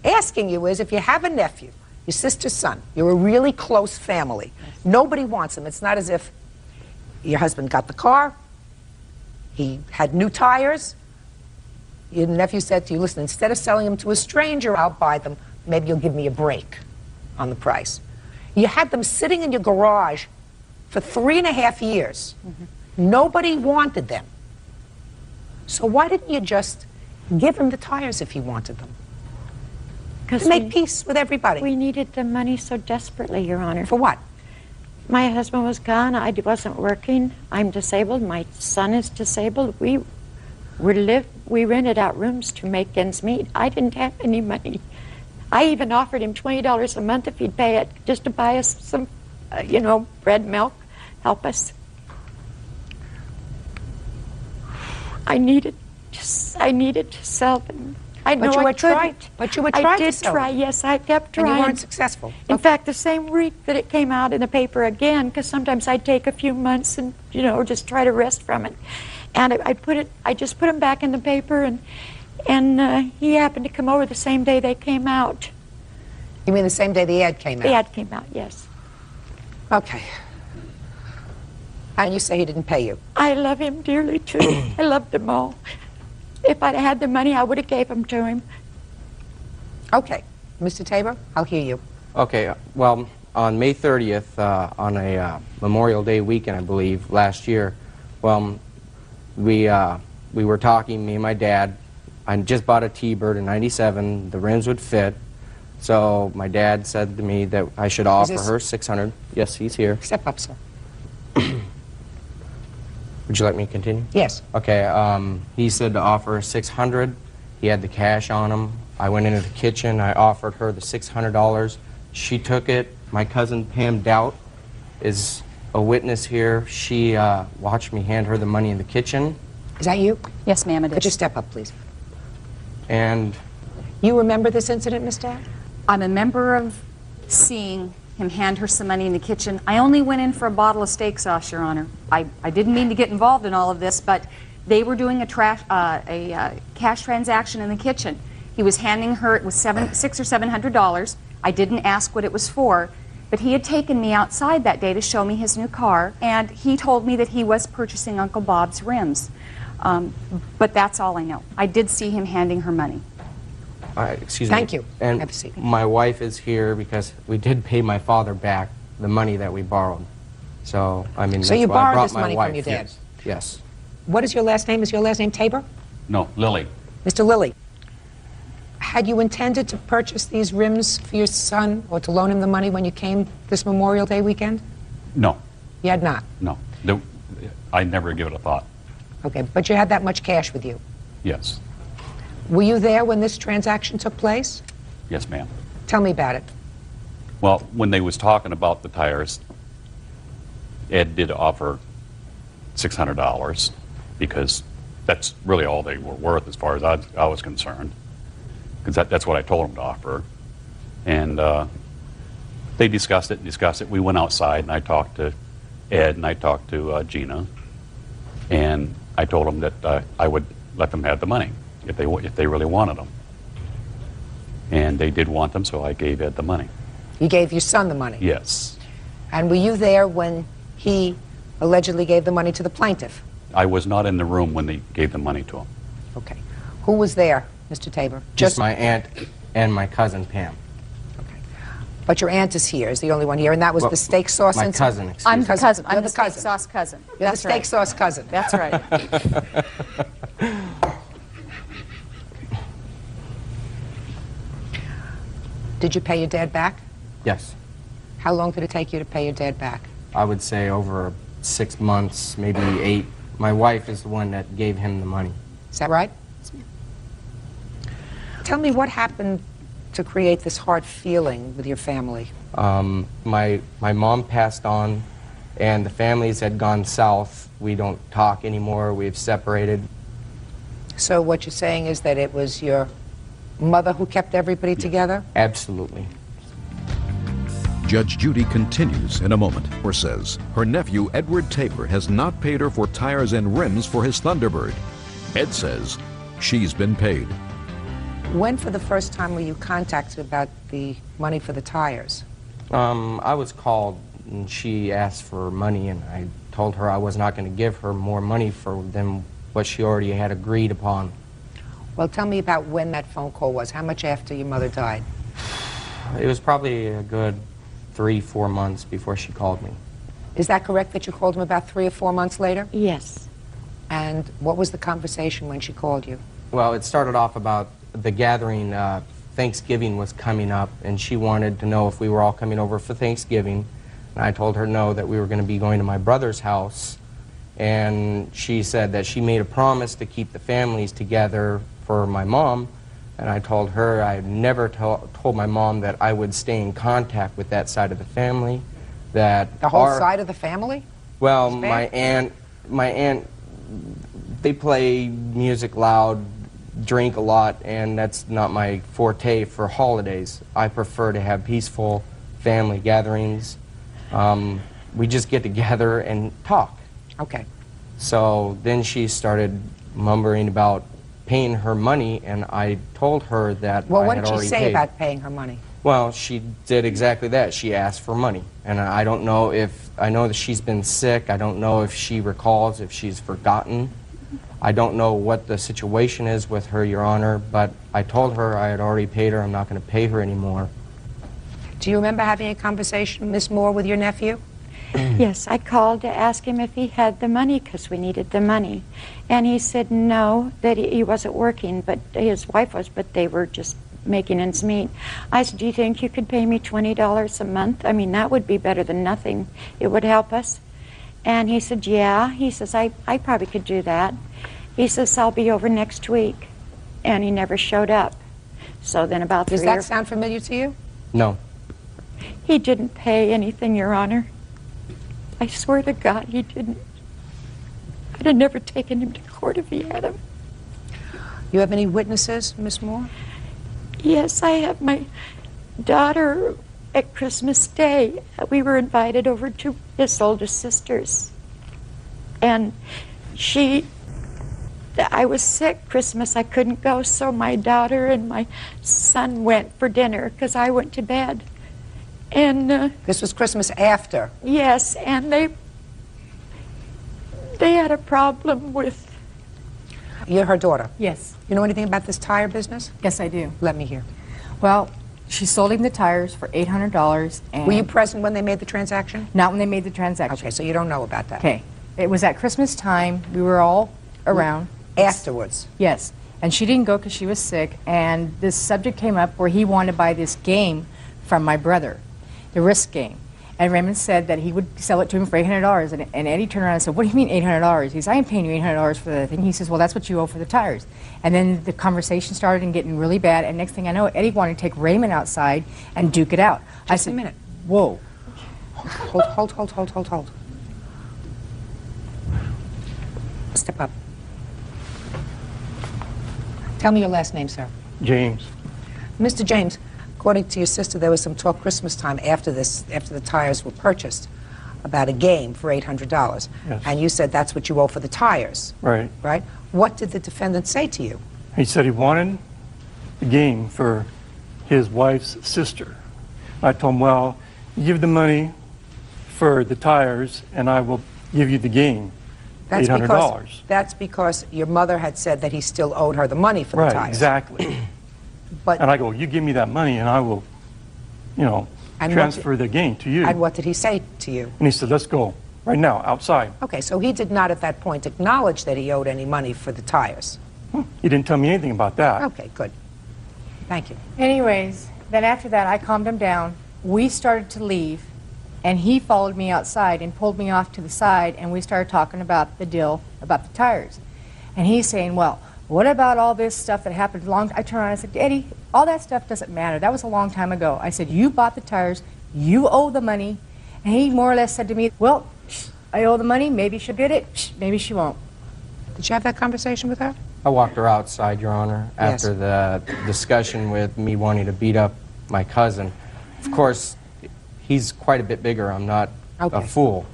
asking you is, if you have a nephew, your sister's son, you're a really close family, nobody wants him. It's not as if your husband got the car, he had new tires, your nephew said to you, listen, instead of selling them to a stranger, I'll buy them. Maybe you'll give me a break on the price. You had them sitting in your garage for 3.5 years. Mm-hmm. Nobody wanted them. So why didn't you just give him the tires if he wanted them? To make peace with everybody. We needed the money so desperately, Your Honor. For what? My husband was gone. I wasn't working. I'm disabled. My son is disabled. We rented out rooms to make ends meet. I didn't have any money. I even offered him $20 a month if he'd pay it, just to buy us some, you know, bread, milk, help us. I needed to sell them. I know I couldn't. But you were trying to I did sell try, them. yes, I kept trying. And you weren't successful. In fact, the same week that it came out in the paper again, because sometimes I'd take a few months and, you know, just try to rest from it. And I just put them back in the paper, and he happened to come over the same day they came out. You mean the same day the ad came out? The ad came out, yes. Okay. And you say he didn't pay you? I love him dearly, too. I loved them all. If I'd had the money, I would have gave them to him. Okay. Mr. Tabor, I'll hear you. Okay, well, on May 30th, on a Memorial Day weekend, I believe, last year, well, we were talking, me and my dad. I just bought a T-Bird in '97. The rims would fit. So my dad said to me that I should offer her $600. Yes, he's here. Step up, sir. Would you like me to continue? Yes. Okay, he said to offer her $600. He had the cash on him. I went into the kitchen. I offered her the $600. She took it. My cousin Pam Doubt is a witness here. She watched me hand her the money in the kitchen. Is that you? Yes, ma'am, it is. Could you step up, please? And you remember this incident, Miss Doubt? I'm a member of seeing him hand her some money in the kitchen. I only went in for a bottle of steak sauce, Your Honor. I didn't mean to get involved in all of this, but they were doing a cash transaction in the kitchen. He was handing her, it was $600 or $700. I didn't ask what it was for, but he had taken me outside that day to show me his new car, and he told me that he was purchasing Uncle Bob's rims. But that's all I know. I did see him handing her money. Excuse me. Thank you. And have a seat. my wife is here because we did pay my father back the money that we borrowed. So, I mean, So that's you why I borrowed brought this my money wife. from your dad? Yes. What is your last name? Is your last name Tabor? No, Lily. Mr. Lilly, had you intended to purchase these rims for your son or to loan him the money when you came this Memorial Day weekend? No, You had not. no. I'd never give it a thought. Okay, but you had that much cash with you. Yes. Were you there when this transaction took place? Yes, ma'am. Tell me about it. Well, when they was talking about the tires, Ed did offer $600 because that's really all they were worth as far as I was concerned. Because that's what I told them to offer. And they discussed it. We went outside and I talked to Ed and I talked to Gina. And I told them that I would let them have the money if they really wanted them. And they did want them, so I gave Ed the money. You gave your son the money? Yes. And were you there when he allegedly gave the money to the plaintiff? I was not in the room when they gave the money to him. Okay. Who was there, Mr. Tabor? Just my aunt and my cousin Pam. But your aunt is here, is the only one here, and that was Well, the steak sauce my incident? cousin, excuse I'm me. the cousin. You're I'm the the steak cousin. sauce cousin. You're That's the steak right. sauce cousin. That's right. Did you pay your dad back? Yes. How long did it take you to pay your dad back? I would say over 6 months, maybe 8. My wife is the one that gave him the money. Is that right? Tell me what happened to create this hard feeling with your family. My mom passed on, and the families had gone south. We don't talk anymore. We've separated. So what you're saying is that it was your mother who kept everybody together? Absolutely. Judge Judy continues in a moment, or says her nephew Edward Tabor has not paid her for tires and rims for his Thunderbird. Ed says she's been paid. When for the first time were you contacted about the money for the tires? I was called, and she asked for money, and I told her I was not going to give her more money for than what she already had agreed upon. Well, tell me about when that phone call was. How much after your mother died? It was probably a good 3-4 months before she called me. Is that correct that you called him about 3 or 4 months later? Yes. And what was the conversation when she called you? Well, it started off about the gathering. Thanksgiving was coming up, and she wanted to know if we were all coming over for Thanksgiving. And I told her no, that we were going to be going to my brother's house. And she said that she made a promise to keep the families together for my mom, And I told her I never told my mom that I would stay in contact with that side of the family. That The whole side of the family? Well, It's my aunt, they play music loud, drink a lot, and that's not my forte for holidays. I prefer to have peaceful family gatherings. We just get together and talk. Okay. So then she started mumbling about paying her money, and I told her that Well, I what had did she already say paid. about paying her money? Well, she did exactly that. She asked for money. And I don't know if, I know that she's been sick. I don't know if she recalls, if she's forgotten. I don't know what the situation is with her, Your Honor, but I told her I had already paid her. I'm not going to pay her anymore. Do you remember having a conversation, Miss Moore, with your nephew? Yes, I called to ask him if he had the money because we needed the money. And he said no, that he wasn't working, but his wife was, but they were just making ends meet. I said, do you think you could pay me $20 a month? I mean, that would be better than nothing. It would help us. And he said, yeah. He says, I probably could do that. He says, I'll be over next week. And he never showed up. So then about Does 3 that or sound familiar to you? No. He didn't pay anything, Your Honor. I swear to God, he didn't. I'd have never taken him to court if he had him. You have any witnesses, Miss Moore? Yes, I have my daughter at Christmas Day. We were invited over to his oldest sister's. And I was sick Christmas. I couldn't go, so my daughter and my son went for dinner because I went to bed. And this was Christmas after. Yes, and they had a problem with. You're her daughter. Yes. You know anything about this tire business? Yes, I do. Let me hear. Well, she sold him the tires for $800. And Were you present when they made the transaction? Not when they made the transaction. Okay, so you don't know about that. Okay. It was at Christmas time. We were all around. Afterwards? Yes. And she didn't go because she was sick. And this subject came up where he wanted to buy this game from my brother, the Risk game. And Raymond said that he would sell it to him for $800. And Eddie turned around and said, what do you mean $800? He said, I ain't paying you $800 for the thing. He says, well, that's what you owe for the tires. And then the conversation started and getting really bad. And next thing I know, Eddie wanted to take Raymond outside and duke it out. I said, a minute. Whoa. Hold. Step up. Tell me your last name, sir. James. Mr. James, according to your sister, there was some talk Christmas time after the tires were purchased, about a game for $800. Yes. And you said that's what you owe for the tires. Right. Right? What did the defendant say to you? He said he wanted the game for his wife's sister. I told him, well, you give the money for the tires and I will give you the game, $800. That's because your mother had said that he still owed her the money for the Right, tires. exactly. But and I go, you give me that money and I will, transfer the game to you. And what did he say to you? And he said, let's go right now, outside. Okay, so he did not at that point acknowledge that he owed any money for the tires. He didn't tell me anything about that. Okay, good. Thank you. Anyways, then after that, I calmed him down. We started to leave, and he followed me outside and pulled me off to the side, and we started talking about the deal about the tires. And he's saying, well, what about all this stuff that happened I turned around and I said, Eddie, all that stuff doesn't matter. That was a long time ago. I said, you bought the tires, you owe the money. And he more or less said to me, well, I owe the money, maybe she'll get it, maybe she won't. Did you have that conversation with her? I walked her outside, Your Honor, Yes. after the discussion with me wanting to beat up my cousin. Of course, he's quite a bit bigger. I'm not a fool.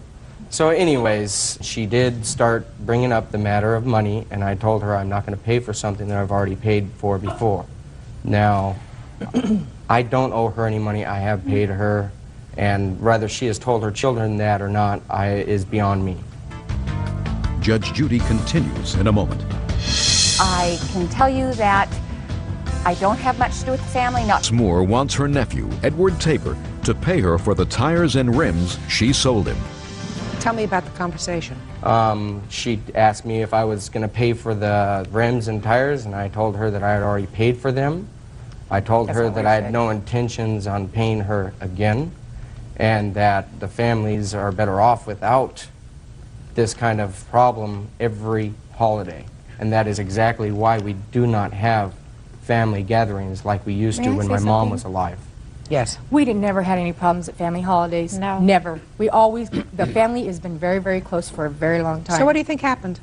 So anyways, she did start bringing up the matter of money, and I told her I'm not going to pay for something that I've already paid for before. Now, I don't owe her any money. I have paid her, and whether she has told her children that or not is beyond me. Judge Judy continues in a moment. I can tell you that I don't have much to do with the family. Not Moore wants her nephew, Edward Tabor, to pay her for the tires and rims she sold him. Tell me about the conversation. She asked me if I was going to pay for the rims and tires, and I told her that I had already paid for them. I told her that I had no intentions on paying her again, and that the families are better off without this kind of problem every holiday. And that is exactly why we do not have family gatherings like we used to May I when say my mom something? was alive. Yes. We never had any problems at family holidays. No. Never. We always, the family has been very, very close for a very long time. So what do you think happened?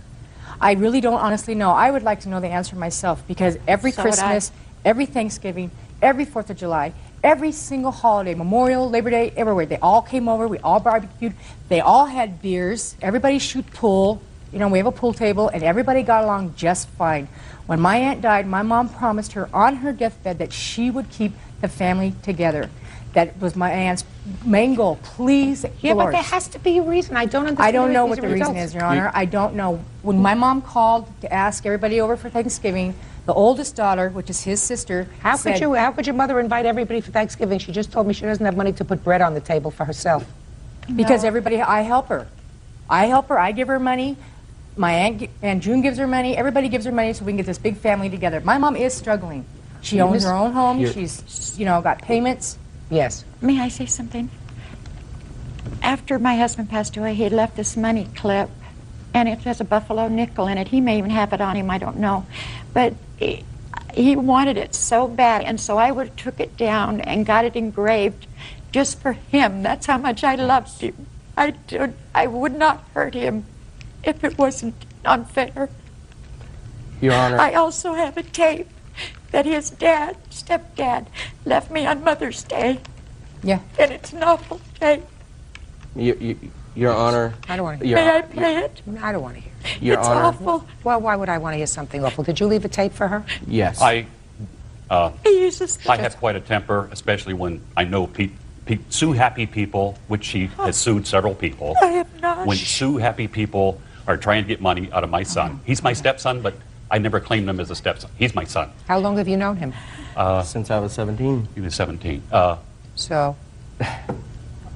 I really don't honestly know. I would like to know the answer myself because every So would I. Christmas, every Thanksgiving, every 4th of July, every single holiday, Memorial, Labor Day, everywhere, they all came over, we all barbecued, they all had beers, everybody shoot pool, you know, we have a pool table, and everybody got along just fine. When my aunt died, my mom promised her on her deathbed that she would keep the family together. That was my aunt's main goal. Please, Yeah, but Dolores. there has to be a reason. I don't understand. I don't know these what the reason results. is, Your Honor. I don't know. When my mom called to ask everybody over for Thanksgiving, the oldest daughter, which is his sister, How said, could your mother invite everybody for Thanksgiving? She just told me she doesn't have money to put bread on the table for herself. Because everybody, I help her. I help her. I give her money. My Aunt June gives her money. Everybody gives her money so we can get this big family together. My mom is struggling. She owns her own home. She's, you know, got payments. Yes. May I say something? After my husband passed away, he had left this money clip, and it has a buffalo nickel in it. He may even have it on him, I don't know. But he wanted it so bad, and so I would have took it down and got it engraved just for him. That's how much I loved him. I would not hurt him if it wasn't unfair. Your Honor. I also have a tape that his dad, stepdad, left me on Mother's Day. Yeah. And it's an awful tape. Your Honor. I don't want to Your- May I play it? I don't want to hear it. Your It's Honor. awful. Well, why would I want to hear something awful? Did you leave a tape for her? Yes. I He uses have quite a temper, especially when I know sue happy people, which she has sued several people. I have not. When sue happy people are trying to get money out of my son. He's my stepson, but I never claimed him as a stepson. He's my son. How long have you known him? Since I was 17. He was 17. So?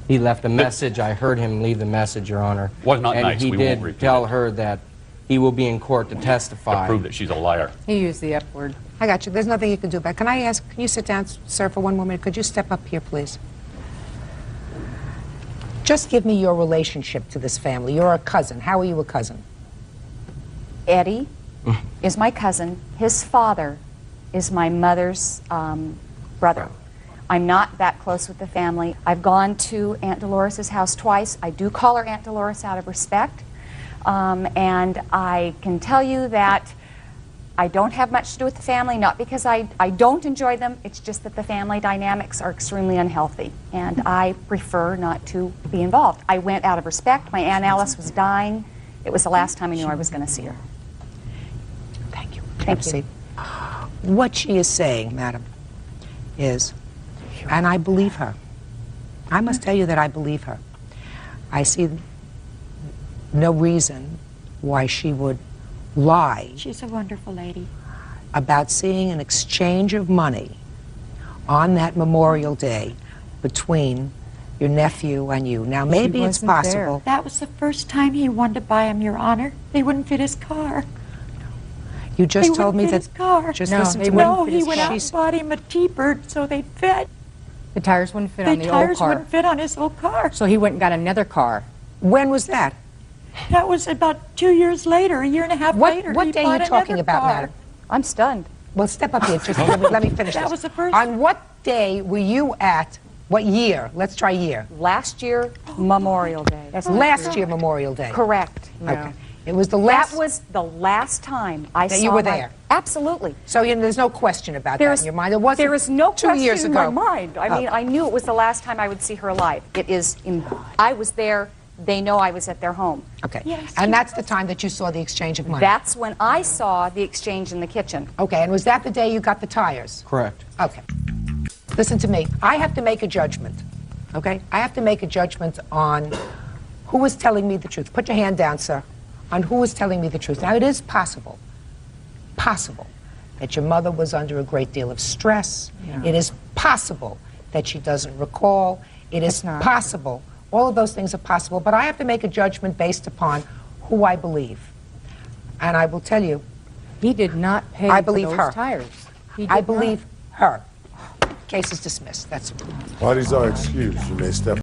He left a message. I heard him leave the message, Your Honor. Was not and nice. he We won't did repeat tell it. her that he will be in court to testify. To prove that she's a liar. He used the F word. I got you. There's nothing you can do about it. Can I ask, can you sit down, sir, for one more minute? Could you step up here, please? Just give me your relationship to this family. You're a cousin. How are you a cousin? Eddie is my cousin. His father is my mother's brother. I'm not that close with the family. I've gone to Aunt Dolores' house twice. I do call her Aunt Dolores out of respect. And I can tell you that I don't have much to do with the family, not because I don't enjoy them, it's just that the family dynamics are extremely unhealthy, and I prefer not to be involved. I went out of respect. My Aunt Alice was dying. It was the last time I knew I was going to see her. Thank you. Thank you. See, what she is saying, madam, is, and I believe her. I must tell you that I believe her. I see no reason why she would lie She's a wonderful lady. about seeing an exchange of money on that Memorial Day between your nephew and you. Now, maybe it's possible. That was the first time he wanted to buy him, Your Honor. They wouldn't fit his car. You just They told me wouldn't that. fit his car. Just No, listen they to me. wouldn't No, fit he his went car. out and bought him a T-bird so they'd fit. The tires wouldn't fit The on the old tires car. wouldn't fit on his old car. So he went and got another car. When was that? That was about 2 years later, a year and a half later. What he day are bought you talking another about, car. madam? I'm stunned. Well, step up here. Just let me finish That this. was the first. On what day were you at? What year? Let's try year. Last year, Memorial Day. That's last year, Memorial Day. Correct. Okay. It was the last. That was the last time I That saw you were my- there. Absolutely. So there's no question about that in your mind. There wasn't. There is no 2 question years in ago. my mind. I mean, I knew it was the last time I would see her alive. It is. I was there. They know I was at their home. Okay. And that's the time that you saw the exchange of money. That's when I saw the exchange in the kitchen. Okay. And was that the day you got the tires? Correct. Okay. Listen to me. I have to make a judgment. Okay? I have to make a judgment on who is telling me the truth. Put your hand down, sir. On who is telling me the truth. Now, it is possible that your mother was under a great deal of stress. Yeah. It is possible that she doesn't recall. It is possible. All of those things are possible. But I have to make a judgment based upon who I believe. And I will tell you, He did not pay I for believe those her. tires. He I did not. believe her. Case is dismissed. That's Parties are excused. You may step